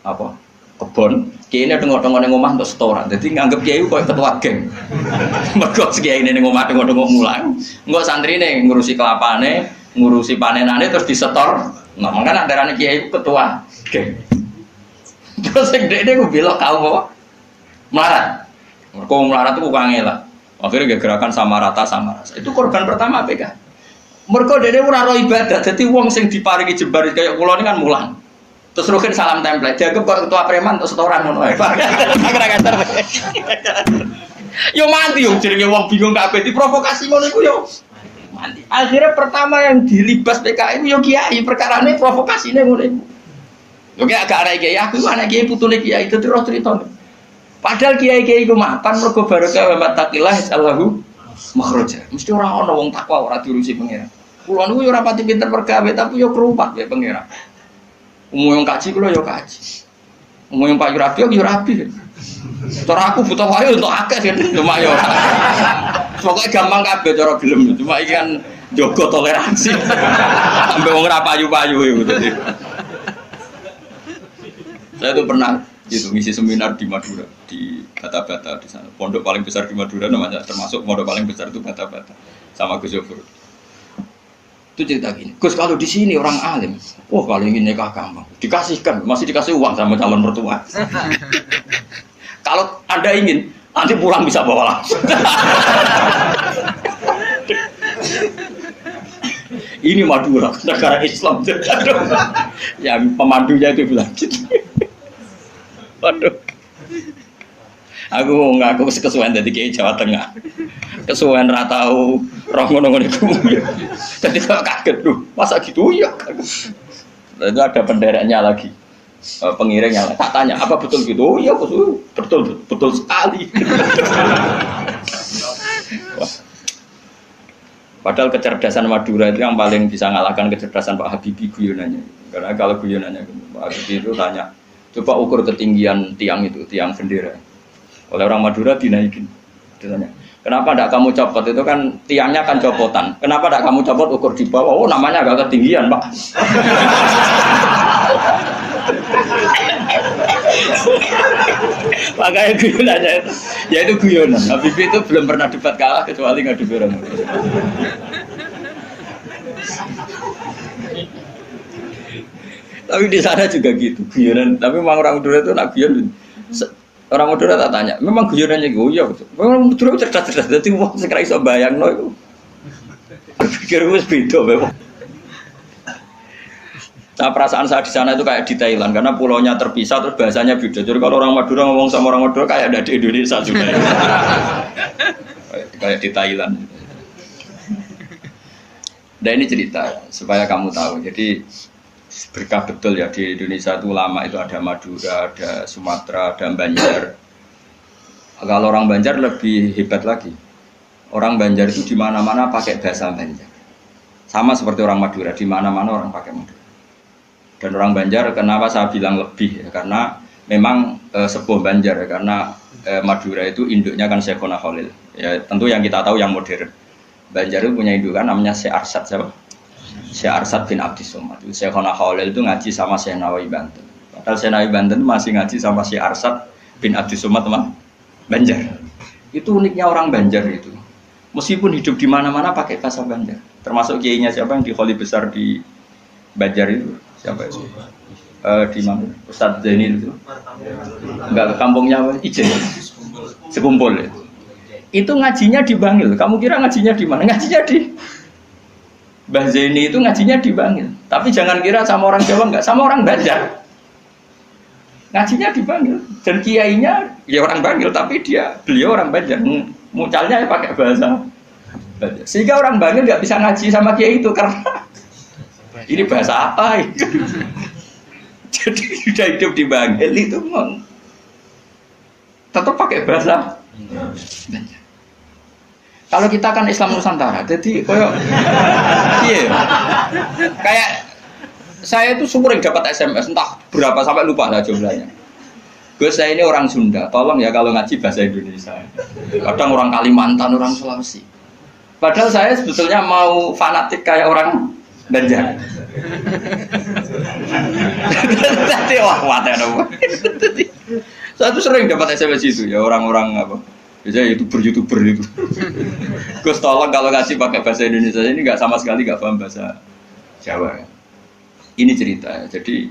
apa? Kebon, kiai ini tengok-tengok ning omah untuk setoran. Jadi nganggep kiai koyo ketua geng. Mergo kiai ini ning omah tengok-tengok mulang. Engko santri ini ngurusi kelapane, ngurusi panenane terus disetor. Nah, makanya darane kiai ketua geng. Terus sing dekne ku belok kaum apa? Melarat. Mergo melarat itu kangelan. Akhirnya gerakan sama rata sama rasa. Itu korban pertama PK. Mergo dekne ora ro ibadah. Dadi wong sing diparingi jembar kaya kula ini kan mulang. Terus Rukin salam template, dianggap kok ketua preman untuk setoran ngono ae. Yo mati yo jenenge wong bingung kabeh diprovokasi ngono iku yo. Mati. Akhirnya pertama yang dilibas PKI yo kiai, perkarane provokasine ngono iku. Yo kayak agak anak kiai, aku anak kiai putune kiai itu terus ceritane. Padahal kiai-kiai iku mapan mergo barokah wa taqillah Allahu makhraja. Mesti ora ana wong takwa ora diurusi pangeran. Kulo niku yo ora pati pinter pergawe tapi yo kerumat wae pangeran. Umum yang kaji kulo yo kaji. Umum yang Pak Yurabi yo rabi. Cara aku butuh wae untuk akeh kan cuma yo. Pokoke gampang kabeh cara gelem cuma iki kan njogo toleransi. Sampai wong ora payu-payu iku. Saya tuh pernah itu ngisi seminar di Madura di Bata-Bata di sana. Pondok paling besar di Madura namanya termasuk pondok paling besar itu Bata-Bata sama Gus Yofur. Itu cerita gini, Gus kalau di sini orang alim, wah kalau ingin nikah gampang, dikasihkan, masih dikasih uang sama calon mertua. Kalau Anda ingin, nanti pulang bisa bawa langsung. Ini Madura, negara Islam. Yang pemandunya itu bilang gitu. Waduh. Aku ngaku kesuwen dari Kiai Jawa Tengah. Kesuwen ra tau roh ngono-ngono iku. Jadi kok kaget tuh. Masa gitu ya? Itu ada pendereknya lagi. Pengiringnya tak tanya, apa betul gitu? Oh iya, betul sekali. Wah. Padahal kecerdasan Madura itu yang paling bisa ngalahkan kecerdasan Pak Habibie guyonannya. Karena kalau guyonannya Pak Habibie itu tanya, coba ukur ketinggian tiang itu, tiang bendera. Oleh orang Madura dinaikin. Ditanya, kenapa tidak kamu copot? Itu kan tiangnya kan copotan. Kenapa tidak kamu copot ukur di bawah? Oh namanya agak ketinggian Pak. Makanya guyonannya itu, ya itu guyonan. Habibie itu belum pernah debat kalah kecuali ngadu orang. Tapi di sana juga gitu guyonan. Tapi memang orang Madura itu nak guyon. Orang Madura tak tanya, memang guyonannya gitu ya. Memang Madura cerdas-cerdas. Jadi wong sekarang iso bayangno itu. Berpikir wis beda memang. Nah perasaan saya di sana itu kayak di Thailand karena pulaunya terpisah terus bahasanya beda. Jadi kalau orang Madura ngomong sama orang Madura kayak ada di Indonesia juga. Kayak di Thailand. Dan ini cerita supaya kamu tahu. Jadi berkah betul ya di Indonesia itu lama itu ada Madura, ada Sumatera, ada Banjar. Kalau orang Banjar lebih hebat lagi. Orang Banjar itu di mana-mana pakai bahasa Banjar. Sama seperti orang Madura, di mana-mana orang pakai Madura. Dan orang Banjar kenapa saya bilang lebih ya, karena memang sebuah Banjar ya, karena Madura itu induknya kan Syekhona Khalil ya, tentu yang kita tahu yang modern. Banjar itu punya induk kan namanya Syekh Arsad siapa? Syekh Arsad bin Abdis Somad. Syekhona Khalil itu ngaji sama Syekh Nawawi Banten, padahal Syekh Nawawi Banten masih ngaji sama Syekh Arsad bin Abdis Somad teman Banjar. Itu uniknya orang Banjar itu, meskipun hidup di mana-mana pakai bahasa Banjar, termasuk kiainya siapa yang di Kholi besar di Banjar itu siapa itu? Di mana? Ustadz Zaini itu? Enggak, kampungnya apa? Ijen. Sekumpul ya. Itu ngajinya di Bangil. Kamu kira ngajinya di mana? Ngajinya di Mbah Zaini itu ngajinya di Bangil. Tapi jangan kira sama orang Jawa, enggak, sama orang Banjar. Ngajinya di Bangil. Dan kiainya ya orang Bangil, tapi beliau orang Banjar. Mucalnya ya pakai bahasa Banjar. Sehingga orang Bangil enggak bisa ngaji sama kiai itu karena ini bahasa apa itu? Jadi sudah hidup di Bangil itu tetap pakai bahasa Banjar. Kalau kita kan Islam Nusantara, jadi iya, kayak saya itu sering dapat SMS entah berapa sampai lupa lah jumlahnya. Gus saya ini orang Sunda, tolong ya kalau ngaji bahasa Indonesia. Kadang orang Kalimantan, orang Sulawesi. Padahal saya sebetulnya mau fanatik kayak orang Banjar. Tadi wah mata apa? Saya tuh sering dapat SMS itu ya orang-orang apa? Biasanya YouTuber itu. Gus tolong kalau kasih pakai bahasa Indonesia ini nggak sama sekali nggak paham bahasa Jawa. Ini cerita. Jadi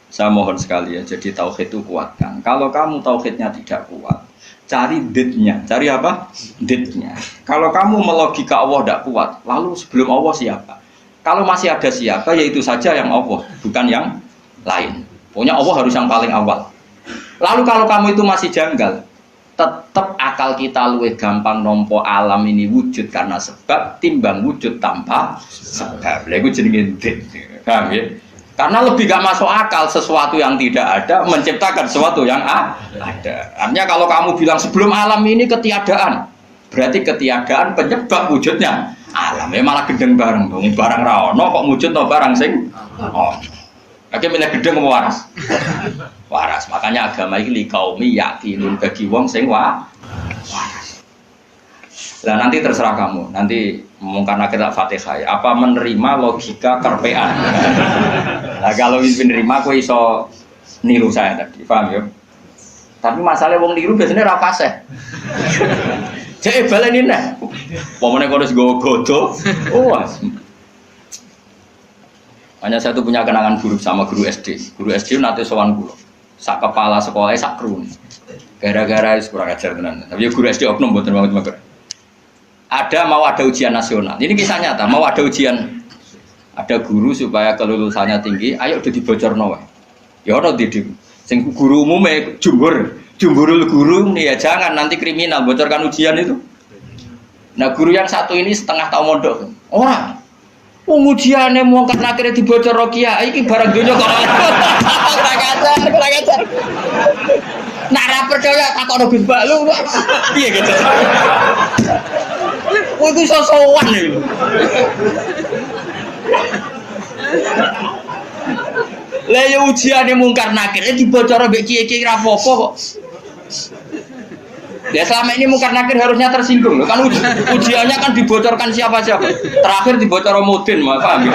saya mohon sekali ya. Jadi tauhid itu kuatkan. Kalau kamu tauhidnya tidak kuat, cari ditnya. Cari apa? Ditnya. Kalau kamu melogika Allah tidak kuat, lalu sebelum Allah siapa? Kalau masih ada siapa, yaitu saja yang Allah, bukan yang lain. Pokoknya Allah harus yang paling awal. Lalu kalau kamu itu masih janggal, tetap akal kita luwih gampang nompo alam ini wujud karena sebab timbang wujud tanpa sebab. Lha iku jenenge dit. Paham ya? Karena lebih gak masuk akal sesuatu yang tidak ada menciptakan sesuatu yang ada. Artinya kalau kamu bilang sebelum alam ini ketiadaan, berarti ketiadaan penyebab wujudnya alam. Ya malah gendeng bareng dong. Barang ra ono kok wujud no barang sing ono. Oke milih gendeng apa waras? Waras. Makanya agama ini kaumi yakinun bagi wong sing waras. Nah nanti terserah kamu. Nanti mungkin akhirnya Fatihah. Apa menerima logika kerpean? Nah kalau menerima, aku iso niru saya tadi, paham ya? Tapi masalahnya wong niru biasanya ra fasih. Cek balen ini. Pomone kok wis godo. Was. Hanya saya tuh punya kenangan buruk sama guru SD. Guru SD nanti sowan kula. Sak kepala sekolahnya sak kru. Gara-gara kurang ajar tenan. Tapi guru SD oknum mboten banget. Mau ada ujian nasional. Ini kisah nyata, mau ada ujian. Ada guru supaya kelulusannya tinggi, ayo udah dibocorno wae. Ya ora didik. Sing guru umume jumburul guru nih ya jangan nanti kriminal bocorkan ujian itu. Nah, guru yang satu ini setengah tahun mondok. Ora. Wong ujiane mung kan akhire dibocor kiai iki barang donya kok. Kurang ajar. Nak ra percaya takono Gus Bak lu. Piye gitu. Kowe iku sosowan lho. Lah ya ujiane mungkar nakir dibocor mbek kiye-kiye ra apa-apa kok. Ya selama ini mungkar nakir harusnya tersinggung loh. Kan ujiannya kan dibocorkan siapa-siapa. Terakhir dibocor Mudin, paham ya?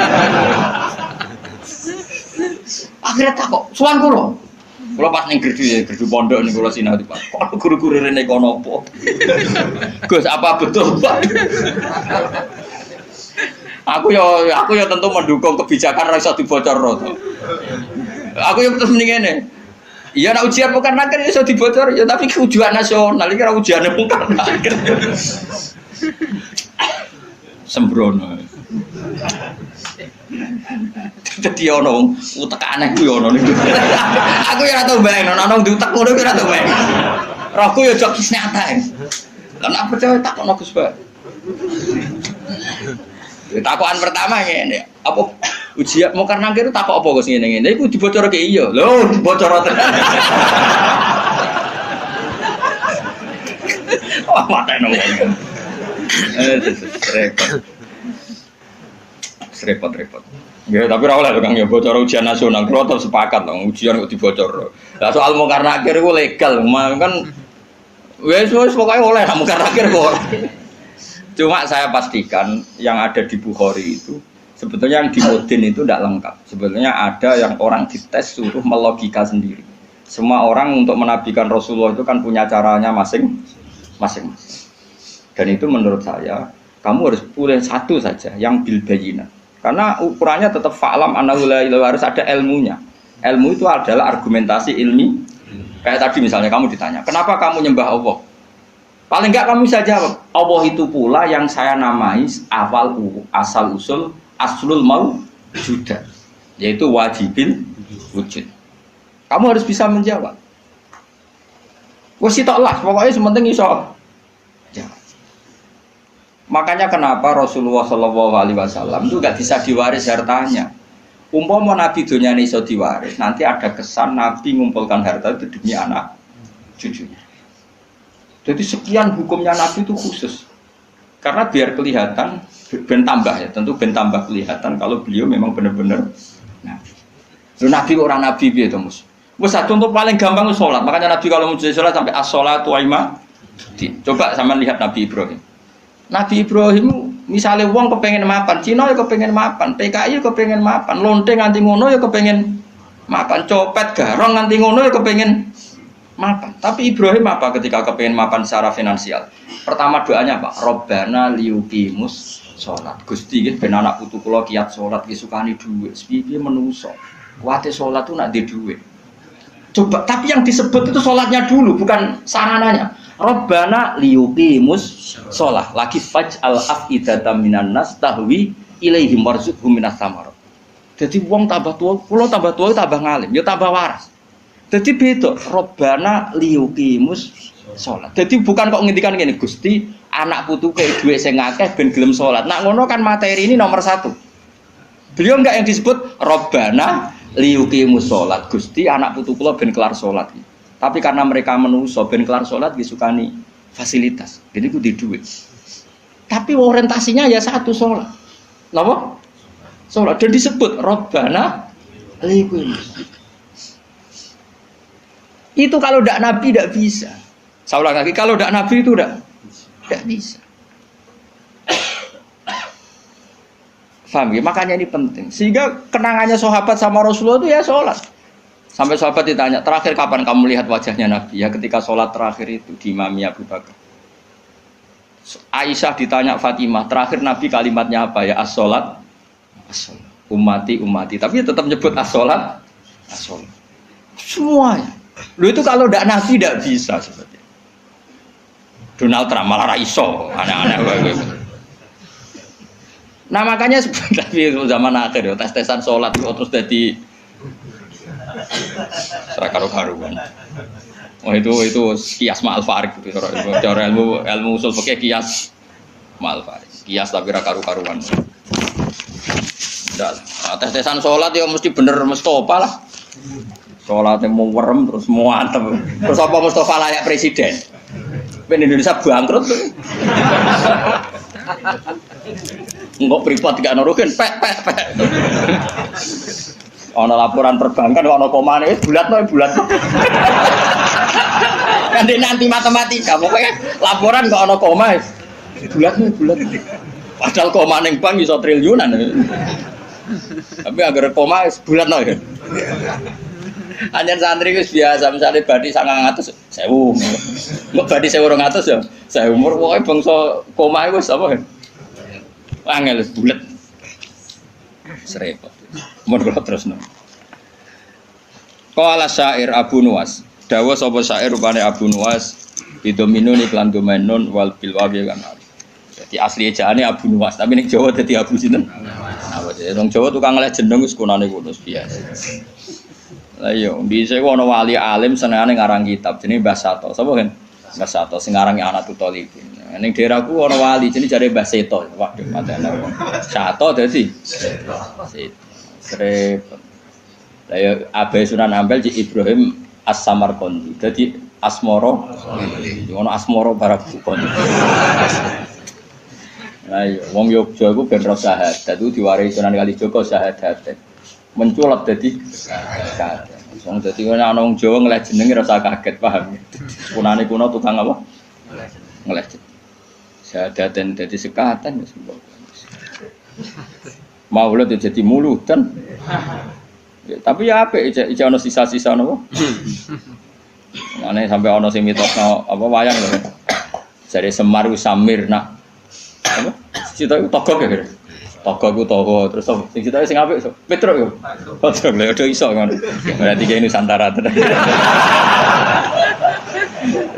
Akhirnya tak kok suwan kula. Kula pas ning gerdu pondok niku kula sinau Pak. Kok guru-guru rene kono apa? Gus, apa betul, Pak? Aku ya tentu mendukung kebijakan ra iso dibocorno to. Aku ya terus mending ngene. Iya nak ujian bukan nakir iso dibocor ya tapi ujian nasional iki ra ujiane bukan nakir. Sembrono. Dadi ono utek aneh ku ono niku. Aku ya ora tau bayang ono diutek ngono ki ora tau bayang. Rohku ya jok nyata. Lan apa percaya tak ono Gus Pak. Takokan pertama ngene, apa ujian mau karena kira takok apa Gus ngene-ngene iku dibocorke iya. Lho, dibocor tenan. Wah, mateno. Repot. Ya, tapi ora oleh Kang ya bocor ujian nasional. Kulo tetep sepakat dong ujian kok dibocor. Lah soal mau karena akhir iku legal, kan wis pokoke oleh mau karena akhir kok. Cuma saya pastikan yang ada di Bukhari itu sebetulnya yang di Mudin itu tidak lengkap. Sebetulnya ada yang orang dites suruh melogika sendiri. Semua orang untuk menabikan Rasulullah itu kan punya caranya masing-masing. Dan itu menurut saya kamu harus pilih satu saja yang bil bayyinah. Karena ukurannya tetap fa'lam annahu la ilaha harus ada ilmunya. Ilmu itu adalah argumentasi ilmi. Kayak tadi misalnya kamu ditanya, "Kenapa kamu nyembah Allah?" Paling enggak kamu bisa jawab, Allah itu pula yang saya namai asal usul aslul mawjudah, yaitu wajibil wujud. Kamu harus bisa menjawab. Wes toklah, pokoknya sementing iso. Ya. Makanya kenapa Rasulullah SAW itu enggak bisa diwaris hartanya. Umpama Nabi dunia ini iso diwaris, nanti ada kesan Nabi mengumpulkan harta itu demi anak cucunya. Jadi sekian hukumnya Nabi itu khusus. Karena biar kelihatan, ben tambah ya, tentu ben tambah kelihatan kalau beliau memang benar-benar Nabi. Nabi orang Nabi itu mus. Contoh paling gampang itu sholat. Makanya Nabi kalau mau sholat sampai as-sholatu wa coba sama lihat Nabi Ibrahim. Nabi Ibrahim misalnya wong kepengen mapan, Cina ya kepengen mapan, PKI ya kepengen mapan, lonteng nganti ngono ya kepengen mapan, copet garong nganti ngono ya kepengen mapan. Tapi Ibrahim apa ketika kepengen mapan secara finansial? Pertama doanya Pak, Robbana liyuqimus sholat. Gusti nggih ben anak putu kula kiat sholat nggih sukani dhuwit. Piye menungso. Kuwate sholat tuh nak di dhuwit. Coba, tapi yang disebut itu sholatnya dulu, bukan sarananya. Robbana liyuqimus sholat. Lagi faj'al af'idatam minan nas tahwi ilaihim warzuqhum minas samarat. Jadi wong tambah tua, kula tambah tua tambah ngalim, ya tambah waras. Jadi beda, Robbana liyuqimus sholat. Jadi bukan kok ngendikan gini, Gusti anak putu kayak duwe sing akeh ben gelem sholat. Nak ngono kan materi ini nomor 1. Beliau enggak yang disebut Robbana liyuqimus sholat. Gusti anak putu kula ben kelar sholat. Tapi karena mereka menuso ben kelar sholat disukani fasilitas. Jadi ku di duit. Tapi orientasinya ya satu sholat. Napa? Sholat dan disebut Robbana liyuqimus. Itu kalau tidak Nabi tidak bisa. Saya ulang lagi, kalau tidak Nabi itu tidak bisa. Faham ya? Makanya ini penting. Sehingga kenangannya sahabat sama Rasulullah itu ya sholat. Sampai sahabat ditanya, terakhir kapan kamu lihat wajahnya Nabi? Ya ketika sholat terakhir itu di Imami Abu Bakar. Aisyah ditanya Fatimah, terakhir Nabi kalimatnya apa ya? As-sholat, as-sholat. Ummati, ummati. Tapi tetap nyebut as-sholat, as-sholat. Semuanya. Lu itu kalau tidak Nabi tidak bisa seperti Donald Trump malah raiso aneh-aneh. Nah makanya sebenarnya zaman akhir ya tes-tesan sholat terus jadi karu-karuan. Oh itu kias ma'al farik gitu. Cara ilmu usul fikih kias ma'al farik. Kias tapi karu-karuan. Tes-tesan sholat ya mesti bener Mustafa lah. Sholatnya mau werem terus mau antem. Terus apa Mustafa layak presiden? Ben Indonesia bangkrut tuh. Enggak pripot gak nurukin pek. Ono laporan perbankan ono komane bulat. Nanti matematika pokoknya laporan kok ono koma bulat. Padahal koma ning bank iso triliunan. Tapi agar koma bulat no ya. Anjen santri wis biasa misale badi 900 1000. Mbok badi 1200 ya. Saya umur pokoke bangsa koma wis apa. Angel bulet. Serepot. Mun kula terusno. Qala syair Abu Nuwas. Dawa sapa syair rupane Abu Nuwas bidominun iklan domenun wal bil wawi kan. Jadi asli ejaane Abu Nuwas, tapi ning Jawa dadi Abu sinten? Wong Jawa tukang ngeleh jeneng wis kunane kuno biasa. Lah iya, dhisik ana wali alim senengane ngarang kitab jenenge Mbah Sato. Sapa kan? Mbah Sato sing ngarangi Anatul Talibin. Ning daerahku ana wali jenenge jare Mbah Seto. Waduh, padahal Sato dadi Seto. Srep. Lah ya Abai Sunan Ampel Cik Ibrahim As-Samarqandi. Dadi Asmoro. Ono Asmoro Barakukon. Lah iya, wong Yogya iku ben ro syahadat itu diwarisi Sunan Kalijaga syahadat. Menculap dadi syahadat. Wong dadi ana wong Jawa ngeleh jenenge rasa kaget, paham. Kunane kuno tukang apa? Ngeleh. Syahadaten dadi sekatan wis. Maulid jadi muludan. Ya, tapi ya apik iki ana sisa-sisa napa? Mane sampai ana sing mitosno apa wayang lho. Jare Semar ku Samir nak apa? Cita iku togok ya kira. Togok ku togo terus sing cita sing apik Petruk yo. Petruk lho udah iso ngono. Berarti kene Nusantara tenan.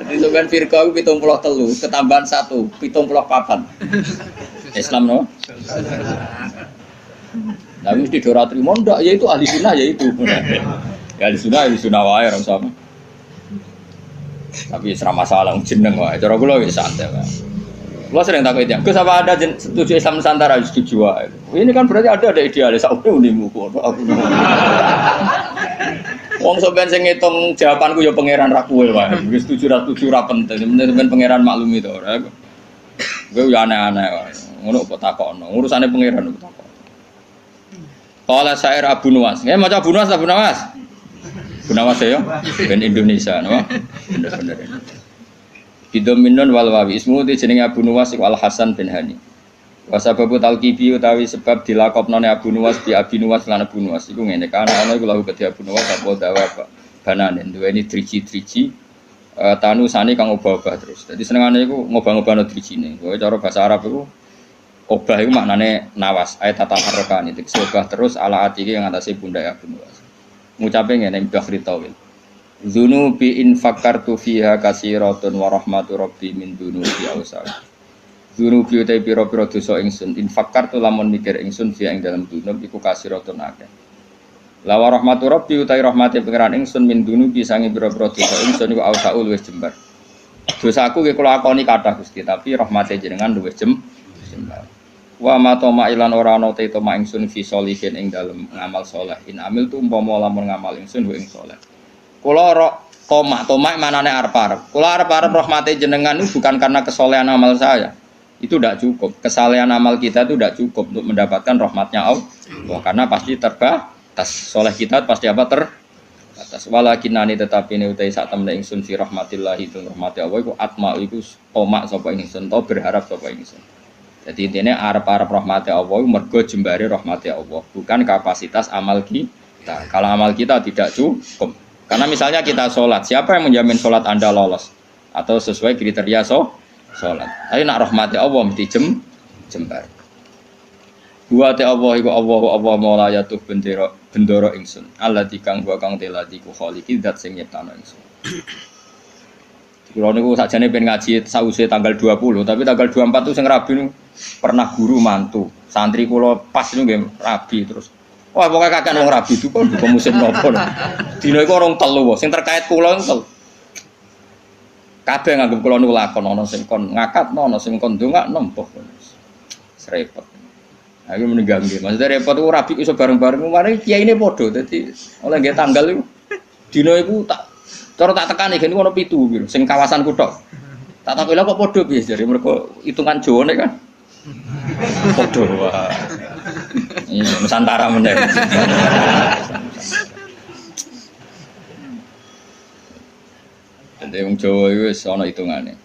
Jadi sampean firqa ku 73 ketambahan 1 74. Islam no? Nah, mesti dora trimo ndak ya itu ahli sunnah ya itu. Ya ahli sunnah wae ora sama. Tapi ora masalah jeneng wae. Cara kula wis santai wae. Kula sering takut ya, Gus apa ada setuju Islam Nusantara setuju wae. Ini kan berarti ada idealis aku unimu kok aku. Wong sampean sing ngitung jawabanku ya pangeran ra kowe wae. Wis setuju ra penting, sampean pangeran maklumi to ora. Kowe yo aneh-aneh wae. Ngono kok takokno. Urusane pangeran kok takok. Qala syair Abu Nuwas. Maca Abu Nuwas, Abu Nuwas. Abu Nuwas ya, ben Indonesia, no? Bener-bener. Bidominun wal wawi ismu di jenenge Abu Nuwas iku Al Hasan bin Hani. Wa sababu talqibi utawi sebab dilakopnone Abu Nuwas bi Abi Nuwas lan Abu Nuwas iku ngene kan ana iku lahu kedhi Abu Nuwas apa dawa banane duweni driji-driji tanu sane kang obah-obah terus. Dadi senengane iku ngobah-ngobahno drijine. Kowe cara bahasa Arab iku obah itu maknanya nawas, ayat tata harokan itu obah terus ala atiki yang atasnya bunda Abu Nuwas. Ngucapin ngene Bahri Tawil. Dzunubi in fakartu fiha kasiratun wa rahmatu rabbi min dunubi awsal. Dunubi utai piro-piro dosa ingsun infakar tu lamun mikir ingsun via ing dalam dunub iku kasiratun akeh. Lawa rahmatu rabbi utai rahmati pengeran ingsun min dunubi sangi piro-piro dosa ingsun iku ausaul wis jembar. Dosaku ki kula akoni kathah Gusti tapi rahmati jenengan luwih jembar. Wa ma toma ilan ora ana te toma ingsun fi sholihin ing dalem ngamal saleh. In amil tu umpama lamun ngamal ingsun ing saleh. Kula tomak manane arep-arep. Kula arep-arep rahmati jenengan itu bukan karena kesolehan amal saya. Itu tidak cukup. Kesalehan amal kita itu tidak cukup untuk mendapatkan rahmatnya Allah. Karena pasti terbatas. Soleh kita pasti apa terbatas. Walakinani tetapi ini utai saat temen ingsun fi rahmatillah itu rahmati Allah iku atma iku tomak sapa ingsun to berharap sapa ingsun. Jadi intinya arep-arep rahmati Allah mergo jembare rahmati Allah, bukan kapasitas amal kita. Kalau amal kita tidak cukup. Karena misalnya kita sholat, siapa yang menjamin sholat Anda lolos atau sesuai kriteria sholat? Tapi nak rahmati Allah mesti jembar. Wa ta Allah iku Allah maula yatuh bendoro ingsun. Allah dikang wa kang telati ku khaliqi zat sing nyiptano ingsun. Kulo niku sakjane ben ngaji sause tanggal 20, tapi tanggal 24 itu sing rabi niku pernah guru mantu. Santri kula pas niku nggih rabi terus. Wah pokoke kakek wong rabi itu kok musim nopo. Dina iku orang telu sing terkait kula niku. Kabeh nganggep kula niku lakon ana sing kon ngakatno ana sing kon ndongakno mbah. Repot. Aku meninggal nggih. Maksudnya repot ku rabi iso bareng-bareng mari kiyaine padha. Dadi oleh nggih tanggal iku dina iku tak cara tak tekani gene ono 7 piro sing kawasan kuthok. Tak takoki lha kok padha piye jare mergo hitungan Jawane kan. Padha wae. Iya Nusantara meneh. Dadi wong Jawa iku wis ana hitungane.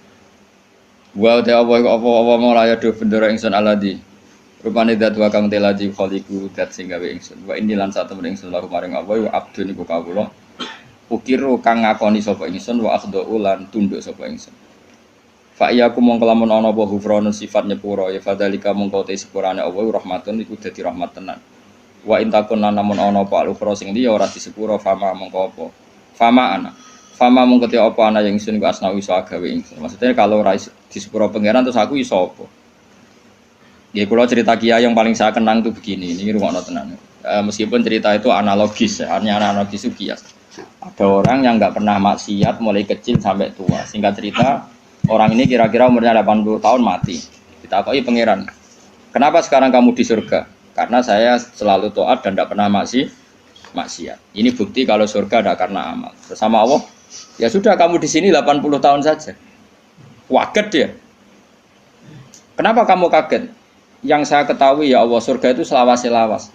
Wa ta apa mulaya do bendera ingsun aladi. Rupane dat wa kang teladi khaliqu dat sing gawe ingsun. Wa inni lan satemene ingsun laku maring apa wa abdun iku kawula. Ukiru kang ngakoni sapa ingsun wa akhdhu lan tunduk sapa ingsun. Fa iya ku mongko lamun ana apa hufranu sifat nyepuro ya fadzalika mongko te sepurane Allah rahmatun iku dadi rahmat tenan. Wa intakun lan namun ana apa al-ukhra sing liya ora disepuro fama mongko apa. Fama mongko te apa ana yang ingsun iku asna iso gawe ingsun. Maksudnya kalau ora disepuro pangeran terus aku iso apa? Ya kalau cerita kiai yang paling saya kenang itu begini, ini rumah tenan. Meskipun cerita itu analogis, hanya analogis itu kias. Ada orang yang nggak pernah maksiat mulai kecil sampai tua. Singkat cerita, orang ini kira-kira umurnya 80 tahun mati. Ditakoi pangeran, kenapa sekarang kamu di surga? Karena saya selalu taat dan tidak pernah maksiat. Ini bukti kalau surga ada karena amal. Bersama Allah, ya sudah kamu di sini 80 tahun saja. Kaget dia. Kenapa kamu kaget? Yang saya ketahui ya Allah surga itu selawas-selawas.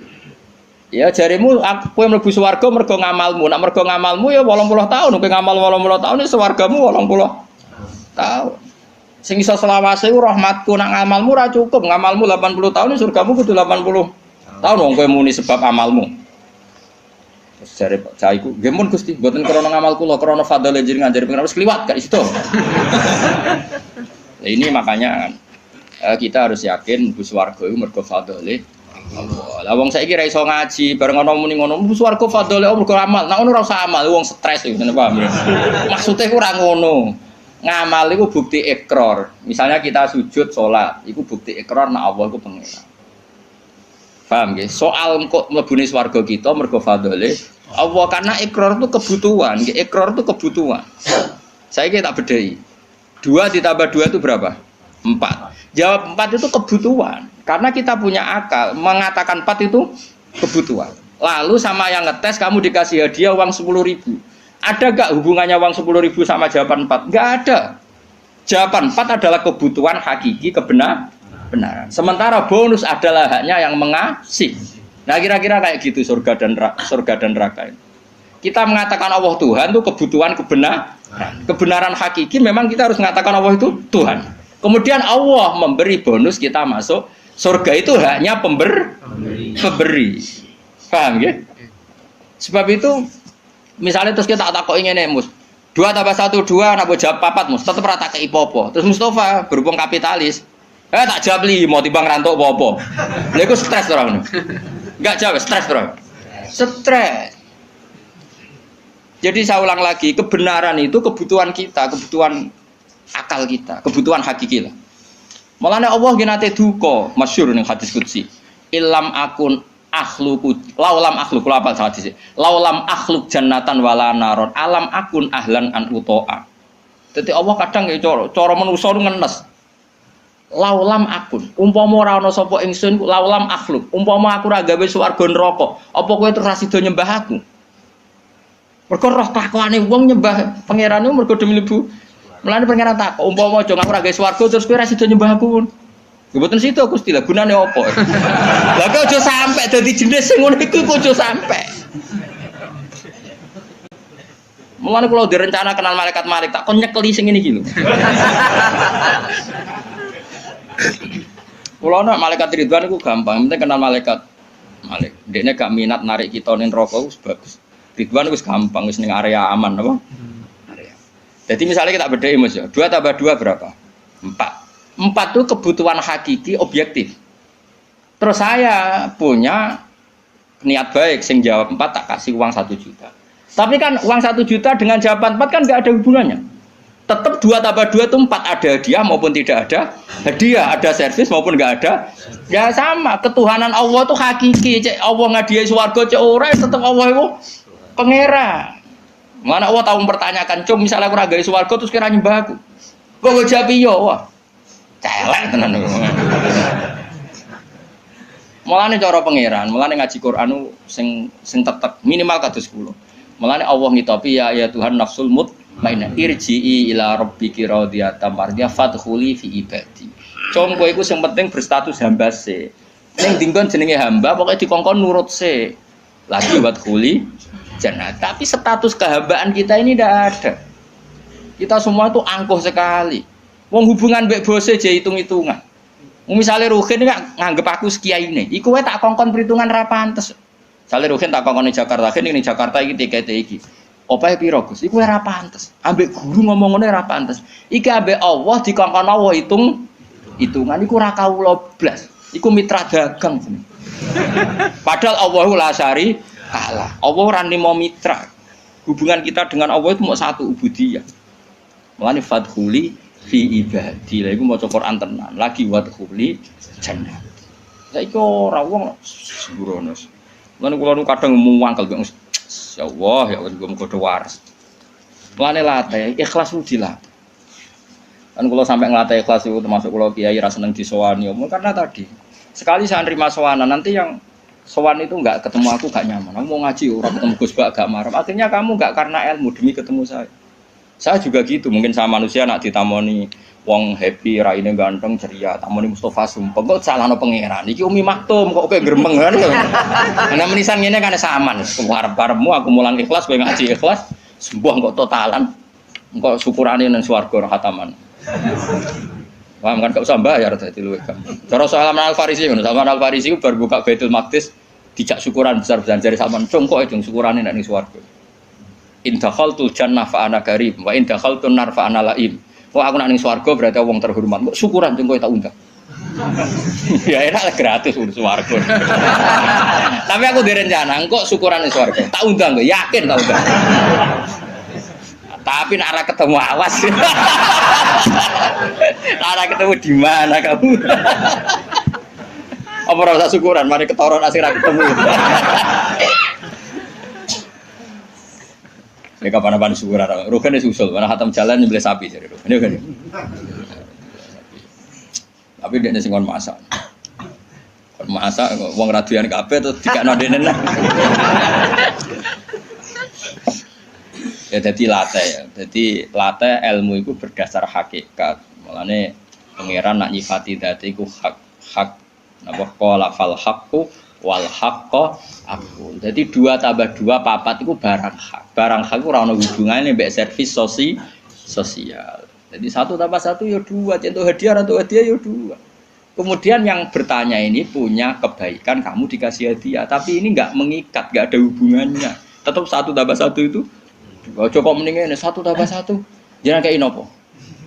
Ya jarimu aku yang mlebu swarga mergo ngamalmu. Nek mergo ngamalmu ya 80 tahun, kowe ngamal 80 tahun ya swargamu 80 tahun. Sing iso selawase ku rahmatku, nek ngamalmu ora cukup, ngamalmu 80 tahun ya surgamu kudu 80 tahun wong kowe muni sebab amalmu. Terus jare cah iku, nggih mun Gusti, mboten krana ngamal kula, krana fadhole jenengan jare pengen wis kliwat gak iso. Ini makanya kita harus yakin bus warga itu mergo fadhole Allah. Lah wong saiki ra iso ngaji, bareng ana muni ngono, bus warga fadhole Allah mergo amal. Nek ngono ora usah amal, wong stres iki, paham ya? Maksude ku ora ngono. Ngamal iku bukti ikrar. Misalnya kita sujud salat, iku bukti ikrar nek Allah iku pengeran. Paham nggih? Soal kok mlebune swarga kita mergo fadhole Allah karena ikrar itu kebutuhan, nggih ikrar itu kebutuhan. Saiki tak bedhei. 2 ditambah 2 itu berapa? 4. Jawab 4 itu kebutuhan. Karena kita punya akal, mengatakan 4 itu kebutuhan. Lalu sama yang ngetes kamu dikasih hadiah uang 10.000. Ada gak hubungannya uang 10.000 sama jawaban 4? Gak ada. Jawaban 4 adalah kebutuhan hakiki kebenaran. Sementara bonus adalah haknya yang mengasih. Nah kira-kira kayak gitu surga dan neraka ini. Kita mengatakan Allah Tuhan itu kebutuhan kebenaran. Kebenaran hakiki memang kita harus mengatakan Allah itu Tuhan. Kemudian Allah memberi bonus kita masuk surga itu hanya pemberi. Paham ya? Sebab itu misalnya terus kita tak kok ingin mus 2 tambah 1 2 nak jawab 4 mus tetap rata ke ipopo. Terus Mustafa berhubung kapitalis tak jawab 5 timbang rantuk apa-apa. Lha iku stres orang. Enggak jawab stres orang. Stres. Jadi saya ulang lagi, kebenaran itu kebutuhan kita, kebutuhan akal kita, kebutuhan hakiki lah. Mulane Allah nggih nate duka, masyhur ning hadis qudsi. Illam akun akhluku laulam akhluk kula apa hadis. Laulam akhluk jannatan wala naron alam akun ahlan an utoa. Dadi Allah kadang ya cara manusa ngenes. Laulam akun, umpama ora ana sapa ingsun laulam akhluk, umpama aku ora gawe swarga neraka, apa kowe terus ra sida nyembah aku? Mergo roh kelakuane wong nyembah pangerane mergo demi mlebu. Mulane pangeran tak, umpama aja aku ora gawe swarga terus kowe ra sida nyembah aku. Ya mboten sida Gusti, lha gunane apa? Lah kok aja sampe dadi jenis sing ngono iku kok aja sampe. Mulane kula direncana kenal malaikat-malaikat tak kon nyekeli sing ngene iki lho. Kula ana malaikat Ridwan iku gampang, penting kenal malaikat. Dekne gak minat narik kita ning neraka wis bagus. Ridwan wis gampang, wis ning area aman apa? Area. Jadi misalnya kita bedai Mas ya, 2 tambah 2 berapa? 4. 4 itu kebutuhan hakiki objektif. Terus saya punya niat baik, sing jawab 4 tak kasih uang 1 juta. Tapi kan uang 1 juta dengan jawaban 4 kan nggak ada hubungannya. Tetap 2 tambah 2 itu 4, ada hadiah maupun tidak ada hadiah, ada servis maupun nggak ada. Ya sama, ketuhanan Allah itu hakiki. Cek Allah ngadiai swarga cek ora tetap Allah itu pangeran. Mana Allah tahu mempertanyakan, "Cum, misalnya aku ragai swarga terus kira nyembah aku." Kok jawab iya, wah. Celek tenan. Mulane cara pangeran, mulane ngaji Quran sing tetep minimal kados kula. Mulane Allah ngitopi ya Tuhan nafsul mutmainnah irji'i ila rabbiki radiyatan mardiyah fadkhuli fi ibadi. Cum kowe iku sing penting berstatus hamba se. Ning dinggon jenenge hamba pokoke dikongkon nurut se. Lagi wadkhuli jannah. Tapi status kehambaan kita ini tidak ada. Kita semua itu angkuh sekali. Wong hubungan mbek bose je hitung-hitungan. Misalnya Ruhin nganggep aku sekiyaine, iku wae tak kongkon perhitungan ra pantes. Misale Ruhin tak kongkon ning Jakarta, ning Jakarta iki tikete iki. Opahe piro Gus? Iku ora pantes. Ambek guru ngomong ngene ora pantes. Iki ambek Allah dikongkon Allah hitungan iku ora kawula blas. Iku mitra dagang. Padahal Allahu la syari Allah. Allah ora nimo mitra. Hubungan kita dengan Allah itu mau satu ubudiyah. Mulane fadkhuli fi ibadi. Lha iku maca Quran tenan. Lagi wadkhuli jannah. Saiki ora wong sembrono. Mulane kula nu kadang muangkel ya Allah ya Allah muga waras. Mulane latih ikhlas udilah. Kan kula sampai ngelatih ikhlas itu termasuk kula kiai ra seneng disowani omong karena tadi sekali saya nerima sowanan nanti yang sowan itu enggak ketemu aku gak nyaman. Aku mau ngaji ora ketemu Gus Bak gak marah. Akhirnya kamu enggak karena ilmu demi ketemu saya. Saya juga gitu, mungkin sama manusia nak ditamoni wong happy, raine ganteng, ceria, tamoni Mustafa Sumpah, kok salahno pangeran. Iki Umi Maktum kok kayak gremeng kan. Ana menisan ngene kan saman. Arep-arepmu aku mulang ikhlas, kowe ngaji ikhlas, sembuh kok totalan. Engko syukurane nang swarga ora khataman. Paham kan gak usah bayar dadi luwih gampang. Cara Salman Al-Farisi ngono, Salman Al-Farisi bar buka Baitul Maqdis dijak syukuran besar-besaran jare sampean congkok itu syukurane nek ning swarga. In dakhaltul jannah fa ana karim wa in dakhaltun nar fa ana laim. Wah aku nak ning swarga berarti wong terhormat. Kok syukuran jeng kowe tak undang. Ya enak gratis urus swarga. Tapi aku direncana engko syukuran ning swarga. Tak undang kok, yakin tak undang. Tapi nek ora ketemu awas. Ora ketemu di mana kamu? Apa ora usah syukuran, mari ketoron asih ra ketemu. Nek kapan-kapan syukuran, rukane susul, mana khatam jalan nyembelih sapi jadi rukane kan. Tapi dekne sing kon masak. Kon masak wong raduyan kabeh terus dikakno dene. Ya jadi latih ya. Jadi latih ilmu itu berdasar hakikat. Mulane pangeran nak nyifati dadi iku hak napa qala fal haqqu wal haqqo aku. Jadi 2 tambah 2 4 itu barang hak. Barang hak ora ono hubungane mbek servis sosial. Jadi 1 tambah 1 ya 2, contoh hadiah atau hadiah ya 2. Kemudian yang bertanya ini punya kebaikan kamu dikasih hadiah, tapi ini enggak mengikat, enggak ada hubungannya. Tetap 1 tambah 1 itu coba mendingan 1 tambah 1. Jangan kayak inopo.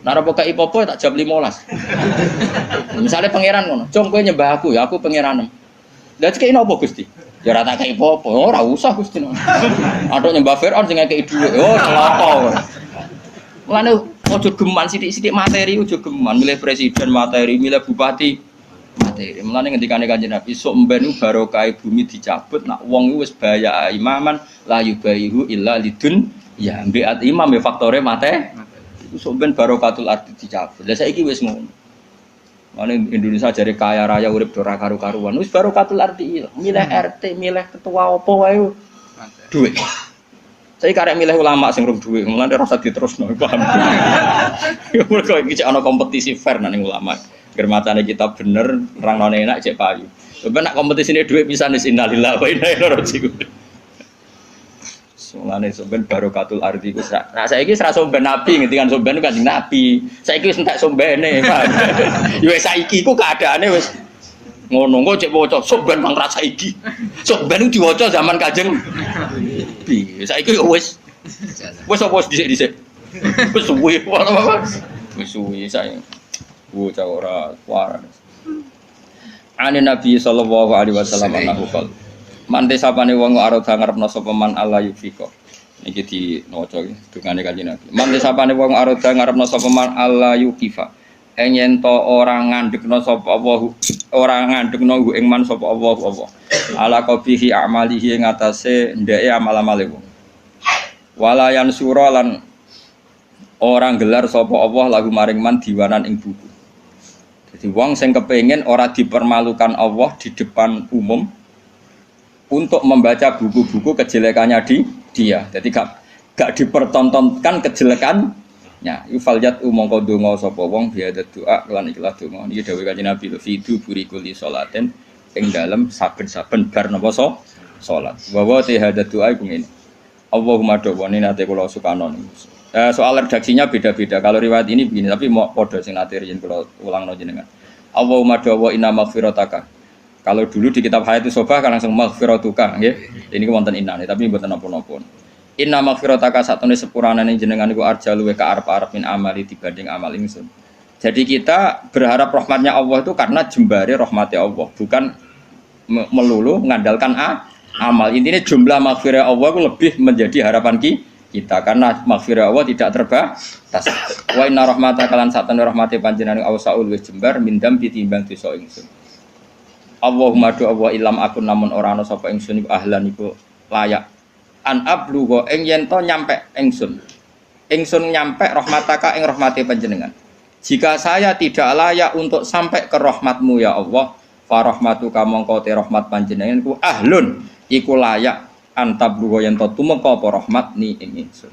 Nara boka ipopo tak jam 15. Misalnya pangeran ngono, "Cung kowe nyembah aku, ya aku pangeran." Lah cek inopo Gusti? Ya ora tak kei ipopo, ora usah Gusti. Atok nyembah Firaun sing ngekeki dhuwit. Oh, celaka. Mulane Ojo geman sithik-sithik materi, ojo geman milih presiden materi, milih bupati materi. Mulane ngendikane Kanjeng Nabi, sok mben barokah bumi dicabut, nak wong wis baya imaman la yubaihu illa lidun ya mbiat imam ya faktore mate. Sok mben barokatul ardi dicabut. Lah saiki wis ngono. Mulane Indonesia jare kaya raya urip ora karu-karuan. Wis barokatul ardi milih RT, milih ketua apa wae duit. Saya karek milih ulama sing rung duwe, mulane rasa diterusno, paham. Ya mergo iki ana kompetisi fair nang ulama. Ger macane kita bener, rangne enak cek payu. Coba nak kompetisine dhuwit pisan wis innalillahi wa inna ilaihi raji'un. Mulane somben barokatul ardi ku sak. Nah saiki wis ra somben nabi, ngendikan somben Kanjeng Nabi. Saiki wis entek sombene, paham. Ya wis saiki ku keadaane wis ngono kok cek waca somben bang rasa iki. Somben diwaca zaman Kanjeng Nabi. Saiki wis apa dhisik-dhisik. Wis suwi apa. Wis suwi saiki. Bocah ora waras. Ane Nabi sallallahu alaihi wasallam anahu qol. Mante sapane wong arep ngarepno sapa man Allah yufiko. Niki dinoco dungane Kanjeng Nabi. Mante sapane wong arep ngarepno sapa man Allah yukifa. Yen to ora ngandhekno sapa Allah, ora ngandhekno ing man sapa Allah apa. Ala qabihi amalihi ngatasé ndeke amal-amale wong. Wala yansura lan ora gelar sapa Allah lagu maring man diwanan ing buku. Jadi wong sing kepengin ora dipermalukan Allah di depan umum untuk membaca buku-buku kejelekannya dia. Jadi gak dipertontonkan kejelekannya. Yufaljat umangka donga sapa wong biada doa lan ikhlas donga. Niki dawuh Kanjeng Nabi fidu burikuli salaten ing dalem saben-saben bar napa salat. Wa wa hada doa iku ngene. Allahumma do'wani nate kula sukano. Soal redaksinya beda-beda. Kalau riwayat ini begini, tapi mau podo sing nate riyen kula ulangno jenengan. Allahumma do'wa inna maghfirataka. Kalau dulu di kitab Hayatus Sobah kan langsung maghfiratuka, nggih. Ini wonten inane, tapi mboten napa-napa. Inna maghfirataka satune sepurane jenengan iku arja luwe ka arep-arep min amali dibanding amal ingsun. Jadi kita berharap rahmatnya Allah itu karena jembare rahmatnya Allah, bukan melulu mengandalkan amal. Intinya jumlah maghfirah Allah itu lebih menjadi harapan kita karena maghfirah Allah tidak terbatas. Wa inna rahmataka lan satane rahmate panjenengan ausaul wis jembar mindam ditimbang dosa ingsun. Allahumma do Allah ilam akun namun ora ana sapa ingsun iku ahlan iku layak an ablugo ing yen to nyampe ingsun. Ingsun nyampe rahmataka ing rahmate panjenengan. Jika saya tidak layak untuk sampai ke rahmatmu ya Allah, fa rahmatuka mongko te rahmat panjenengan ku ahlun iku layak antablugo yen to tumeka apa rahmat ni ing ingsun.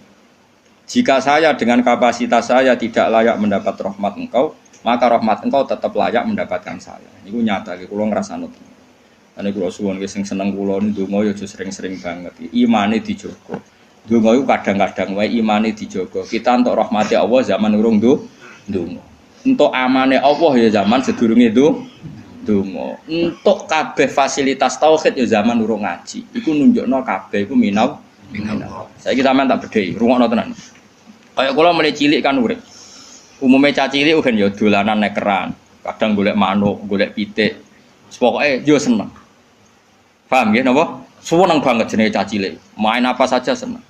Jika saya dengan kapasitas saya tidak layak mendapat rahmat engkau, maka rahmat engkau tetap layak mendapatkan saya. Niku nyata iki kula ngrasakno. Ane kula suwun wis sing seneng kula ndonga yo aja sering-sering banget. Imane dijogo. Ndonga iku kadang-kadang wae imane dijogo. Kita entuk rahmati Allah zaman urung ndonga. Entuk amane Allah ya zaman sedurunge ndonga. Entuk kabeh fasilitas tauhid ya zaman urung ngaji. Iku nunjukno kabeh iku minau. Saiki sampean tak bedhei, rungokno tenan. Kaya kula mulai cilik kan urip. Umumnya caci cilik kan ya dolanan nek keran, kadang golek manuk, golek pitik. Pokoke yo seneng. Paham nggih napa? Seneng banget jenenge caci cilik. Main apa saja seneng.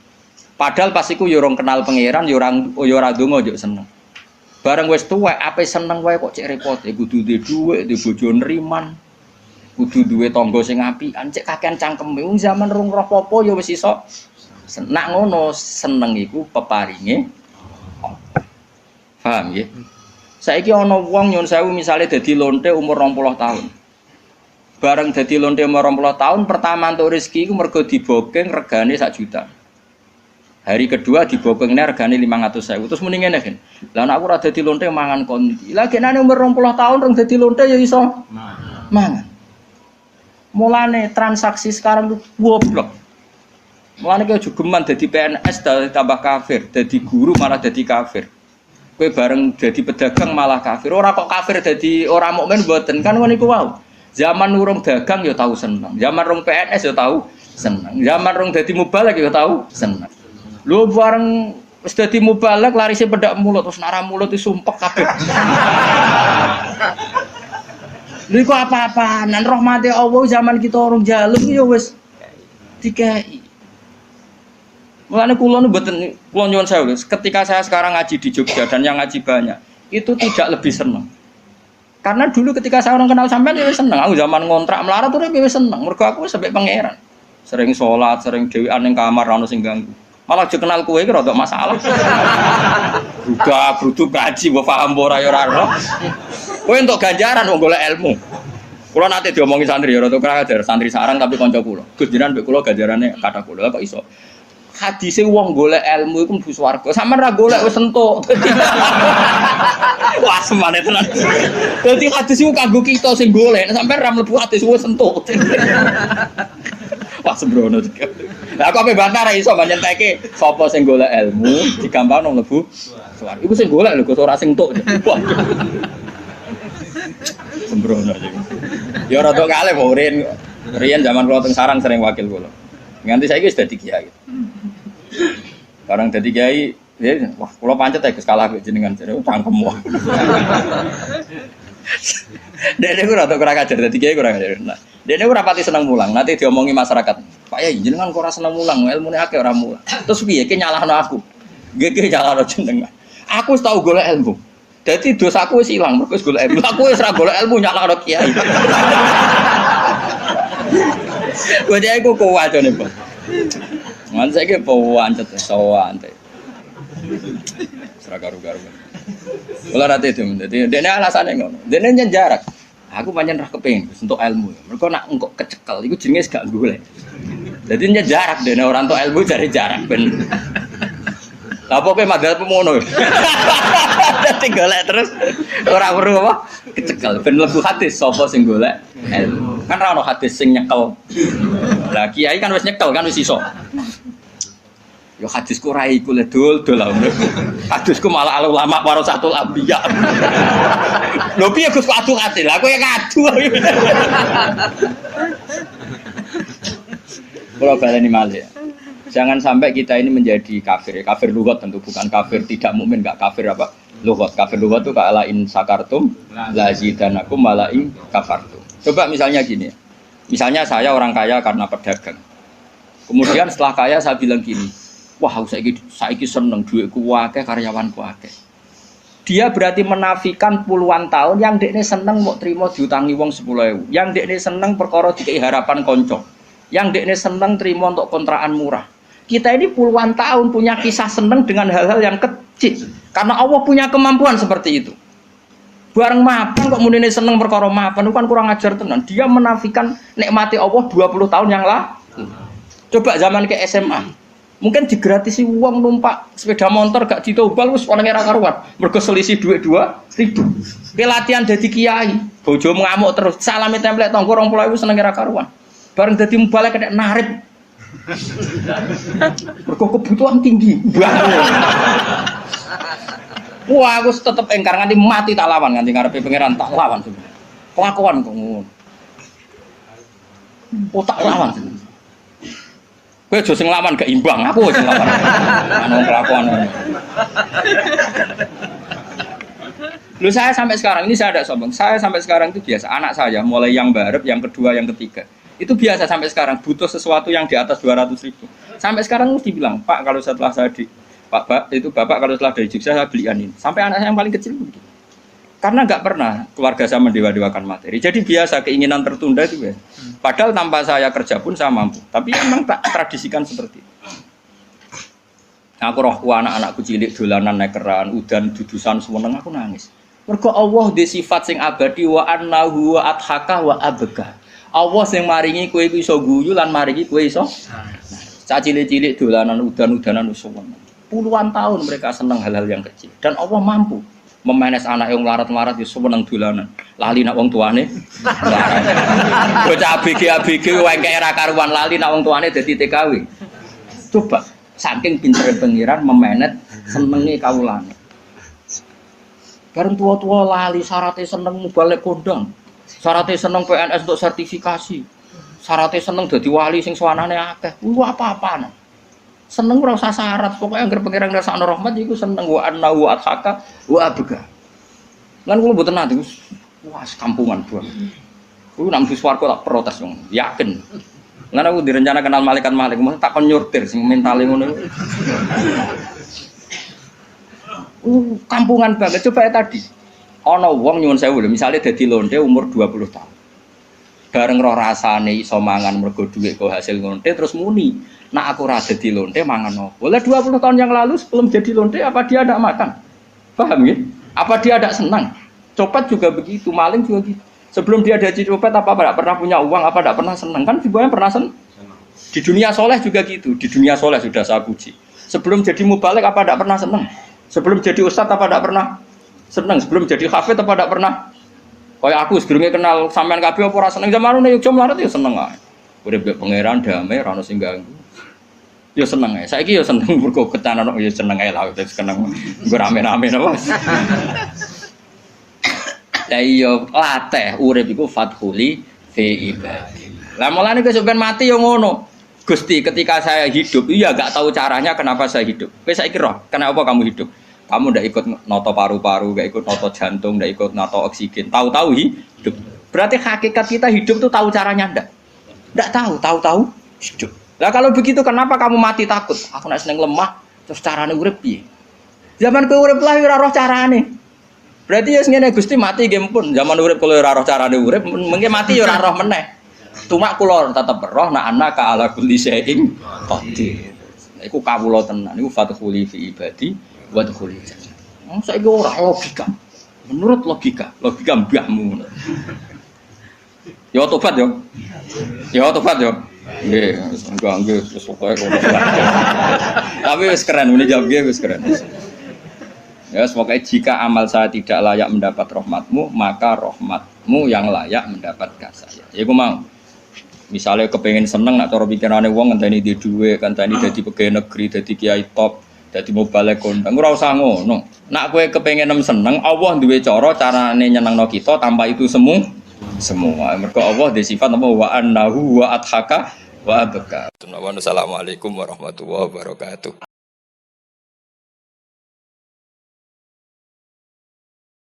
Padahal pas iku yo ora kenal pangeran, yo ora ndonga yo seneng. Bareng wis tuwek ape seneng wae kok cek repot. Kudu duwe dhuwit, duwe bojo nriman. Kudu duwe tangga sing apian, cek kakean cangkeme. Wong zaman rung roh apa yo wis iso. Nak ngono seneng iku peparinge. Paham nggih? Saiki ana wong nyun sewu misale dadi lonte umur 20 tahun. Bareng dadi lonte umur 20 tahun pertama entuk rezeki iku mergo dibokeng regane 1 juta. Hari kedua dibokengnya regane 500.000. Terus muni ngene kan. Lah nek aku ora dadi lonte mangan kondi. Lah genane umur 20 tahun rong dadi lonte ya iso mangan. Mulane transaksi sekarang itu goblok. Mulane ki aja geman dadi PNS tambah kafir, dadi guru malah dadi kafir. Kowe bareng jadi pedagang malah kafir. Ora kok kafir jadi orang mukmin mboten kan ngono iku wae. Zaman urung dagang ya tahu seneng. Zaman urung PNS ya tahu seneng. Zaman urung dadi mubalek ya tahu seneng. Lho bareng wis dadi mubalek larise pedak mulut terus nara mulut disumpek kabeh. Lha iku apa-apaan rahmate Allah zaman kita urung jaluk ya wis dikai. Mulane kula nu mboten kula nyuwun sewu. Ketika saya sekarang ngaji di Jogja dan yang ngaji banyak, itu tidak lebih senang. Karena dulu ketika saya orang kenal sampean ya seneng. Aku zaman ngontrak melarat tuh ya seneng. Mergo aku sampai pangeran. Sering sholat, sering dhewean ning kamar ora ono sing ganggu. Malah aja kenal kowe iki rada masalah. Udah brudu gaji mbok paham ora ya ora roh. Kowe entuk ganjaran wong golek ilmu. Kula nate diomongi santri ya rada krajar, santri sarang tapi kanca kula. Gus jenengan mbek kula ganjarane kata kula kok iso. Hadise wong golek ilmu iku mlebu swarga. Sampeyan ra golek wis entuk. Wah, semane tenan. Dadi hadis iku kanggo kita sing golek, sampeyan ra mlebu hadis wis entuk. Wah, sembrono juga. Lah aku ape bantah ra iso nyenteke sapa sing golek ilmu digampangno mlebu swarga. Iku sing golek lho, kok ora sing entuk. Sembrono aja. Ya rada kalih kok riyen zaman kula teng sarang sering wakil kula. Nganti saiki wis dadi kiai. Barang dadi kiai, wah kula pancet ya Gus kalah jenengan jare cangkem wae. Dene ku rada kurang ajar dadi kiai kurang ajar. Nah, dene ku rapati seneng mulang, nanti diomongi masyarakat. Pak Yai jenengan kok ora seneng mulang, ilmune akeh ora mulang. Terus piye ki nyalahno aku? Nggih nyalahno jenengan. Aku wis tau golek ilmu. Dadi dosaku wis ilang mergo wis golek ilmu. Aku wis ora golek ilmu nyalahno kiai. Wajah aku kuat nih bang. Man saya ke pawancet sawan teh. Seragaru-garu. Kalau nanti itu, jadi dia alasannya ngono. Dia jarak. Aku banyak rah kepengin untuk ilmu. Mereka nak engkau kecekel, itu jenis gak golek. Jadi dia jarak. Dia orang untuk ilmu cari jarak ben. Apa madhal pemono. Jadi golek terus orang perlu apa? Kecekel. Ben lebu hadis sapa sing golek ilmu. Kan ra ono hadis sing nyekel. Lah kiai kan wis nyekel kan wis iso. Yo hadisku ra iku le dol-dol lah. Hadisku malah al ulama warasatul anbiya. Lho piye Gus kok adu hadis? Lah kowe ngadu. Kalau baleni malih. Jangan sampai kita ini menjadi kafir. Kafir lughat tentu bukan kafir tidak mukmin, enggak kafir apa? Lughat. Kafir lughat itu ka'ala in sakartum lazidanakum malaing kafartum. Coba misalnya gini. Misalnya saya orang kaya karena pedagang. Kemudian setelah kaya saya bilang gini, wah saiki seneng duitku akeh karyawanku akeh. Dia berarti menafikan puluhan tahun yang dekne seneng mau terima diutangi wong 10.000. Yang dekne seneng perkara dikei harapan konco. Yang dekne seneng terima untuk kontrakan murah. Kita ini puluhan tahun punya kisah seneng dengan hal-hal yang kecil. Karena Allah punya kemampuan seperti itu. Bareng mapan kok munine seneng perkara mapan itu kan kurang ajar tenan. Dia menafikan nikmati Allah 20 tahun yang lalu. Coba zaman ke SMA. Mungkin digratisi uang numpak sepeda motor gak ditobal wis ana ora karuan. Mergo selisih duit 2.000. Ke latihan dadi kiai, bojo ngamuk terus salame templek tonggo 20.000 seneng ora karuan. Bareng dadi mubalek kena narik. Mergo kebutuhan tinggi. Wah, aku tetep engkar nganti mati tak lawan, nganti ngarepe pangeran tak lawan. Kelakuan kok ngono. Oh tak lawan. Kowe aja sing lawan gak imbang, aku sing lawan. Ana kelakuan. Lu saya sampai sekarang ini saya ada sombong. Saya sampai sekarang itu biasa. Anak saya mulai yang barep, yang kedua, yang ketiga. Itu biasa sampai sekarang butuh sesuatu yang di atas 200.000. Sampai sekarang mesti bilang, "Pak, kalau setelah saya Bapak kalau setelah dari Jogja saya belikan ini." Sampai anak saya yang paling kecil begitu. Karena nggak pernah keluarga saya mendewa-dewakan materi. Jadi biasa keinginan tertunda itu ya. Padahal tanpa saya kerja pun saya mampu. Tapi memang tak tradisikan seperti itu. Aku rohku anak-anakku cilik dolanan nekeran, udan dudusan semeneng aku nangis. Mergo Allah di sifat sing abadi wa annahu wa adhaka wa abga. Allah sing maringi kowe iso guyu lan maringi kowe iso. Cah cilik-cilik dolanan udan-udanan semeneng. Puluhan tahun mereka senang hal-hal yang kecil dan Allah mampu memanes anak yang melarat-melarat ya seneng dolanan. Lali nak wong tuane. Bocah ABG wae era karuan lali nak wong tuane dadi TKW. Coba saking pintere pengiran memanet senenge kawulane. Bareng tua-tua lali syaratnya seneng balik kondang. Syaratnya seneng PNS untuk sertifikasi. Syaratnya seneng dadi wali sing swanane akeh. Apa-apaan. Seneng ora usah syarat, pokoknya anggere pengiran ngrasakno rahmat iku seneng wa annahu athaka wa abga. Lan kula mboten nate wah kampungan buang. Kuwi nang swarga tak protes wong, yakin. Nggak aku direncana kenal malaikat masa tak kon nyortir sing mentale ngono. Kampungan banget coba ya tadi. Ana wong nyuwun sewu lho, misale dadi lonte umur 20 tahun. Bareng roh rasane iso mangan mergo dhuwit kok hasil lonte terus muni. Nak aku ra dadi lonte mangan opo? Lah 20 tahun yang lalu sebelum jadi lonte apa dia ada makan? Paham ya? Apa dia ada senang? Copet juga begitu, maling juga gitu. Sebelum dia jadi copet apa tidak pernah punya uang, apa tidak pernah senang? Kan semuanya pernah senang. Di dunia soleh juga gitu. Di dunia soleh sudah saya puji. Sebelum jadi mubalik apa tidak pernah senang? Sebelum jadi ustadz apa tidak pernah senang? Sebelum jadi hafid apa tidak pernah? Kayak aku sebelumnya kenal sampean kabeh apa ora seneng zaman nek yo mlarat yo seneng ae. Urip mbek pangeran damai ora ono sing ganggu. Yo seneng ae. Saiki yo seneng mergo ketanan yo seneng ae lah terus seneng nggo rame-rame napa. Lah iya latih urip iku fathuli fi ibadi. Lah mulane kowe sampean mati yo ngono. Gusti ketika saya hidup iya enggak tahu caranya kenapa saya hidup. Kowe saiki roh, kenapa kamu hidup? Kamu ndak ikut noto paru-paru, ndak ikut noto jantung, ndak ikut noto oksigen. Tahu-tahu hidup. Berarti hakikat kita hidup tuh tahu caranya ndak? Ndak tahu hidup. Lah kalau begitu kenapa kamu mati takut? Aku nek seneng lemah, terus carane urip piye? Zaman kowe urip lah ora roh carane. Berarti ya ngene Gusti mati nggih pun. Zaman urip kalau ora roh carane urip, mengke mati ya ora roh meneh. Cuma kula tetep roh nek ana ka ala kulli syai'in qadir. Iku kawula tenan, iku fathuli fi ibadi wa dukhulil jannah. Saiki ora logika. Menurut logika mbahmu. Ya tobat yo. Ya tobat yo. Nggih, nggih wis pokoke ngono. Tapi wis keren muni jawab nggih wis keren. Ya semoga jika amal saya tidak layak mendapat rahmatmu, maka rahmatmu yang layak mendapatkan saya. Ya aku mau. Misalnya kepengen seneng nak cara pikirane wong ngenteni di dhuwit, ngenteni dadi pegawai negeri, dadi kiai top, dadi mubalik kondang, ora usah ngono. Nak kowe kepengen seneng, Allah duwe carane nyenengno kita tanpa itu semua. Mergo Allah dhe sifat apa wa annahu wa adhaka wa abka. Assalamualaikum warahmatullahi wabarakatuh.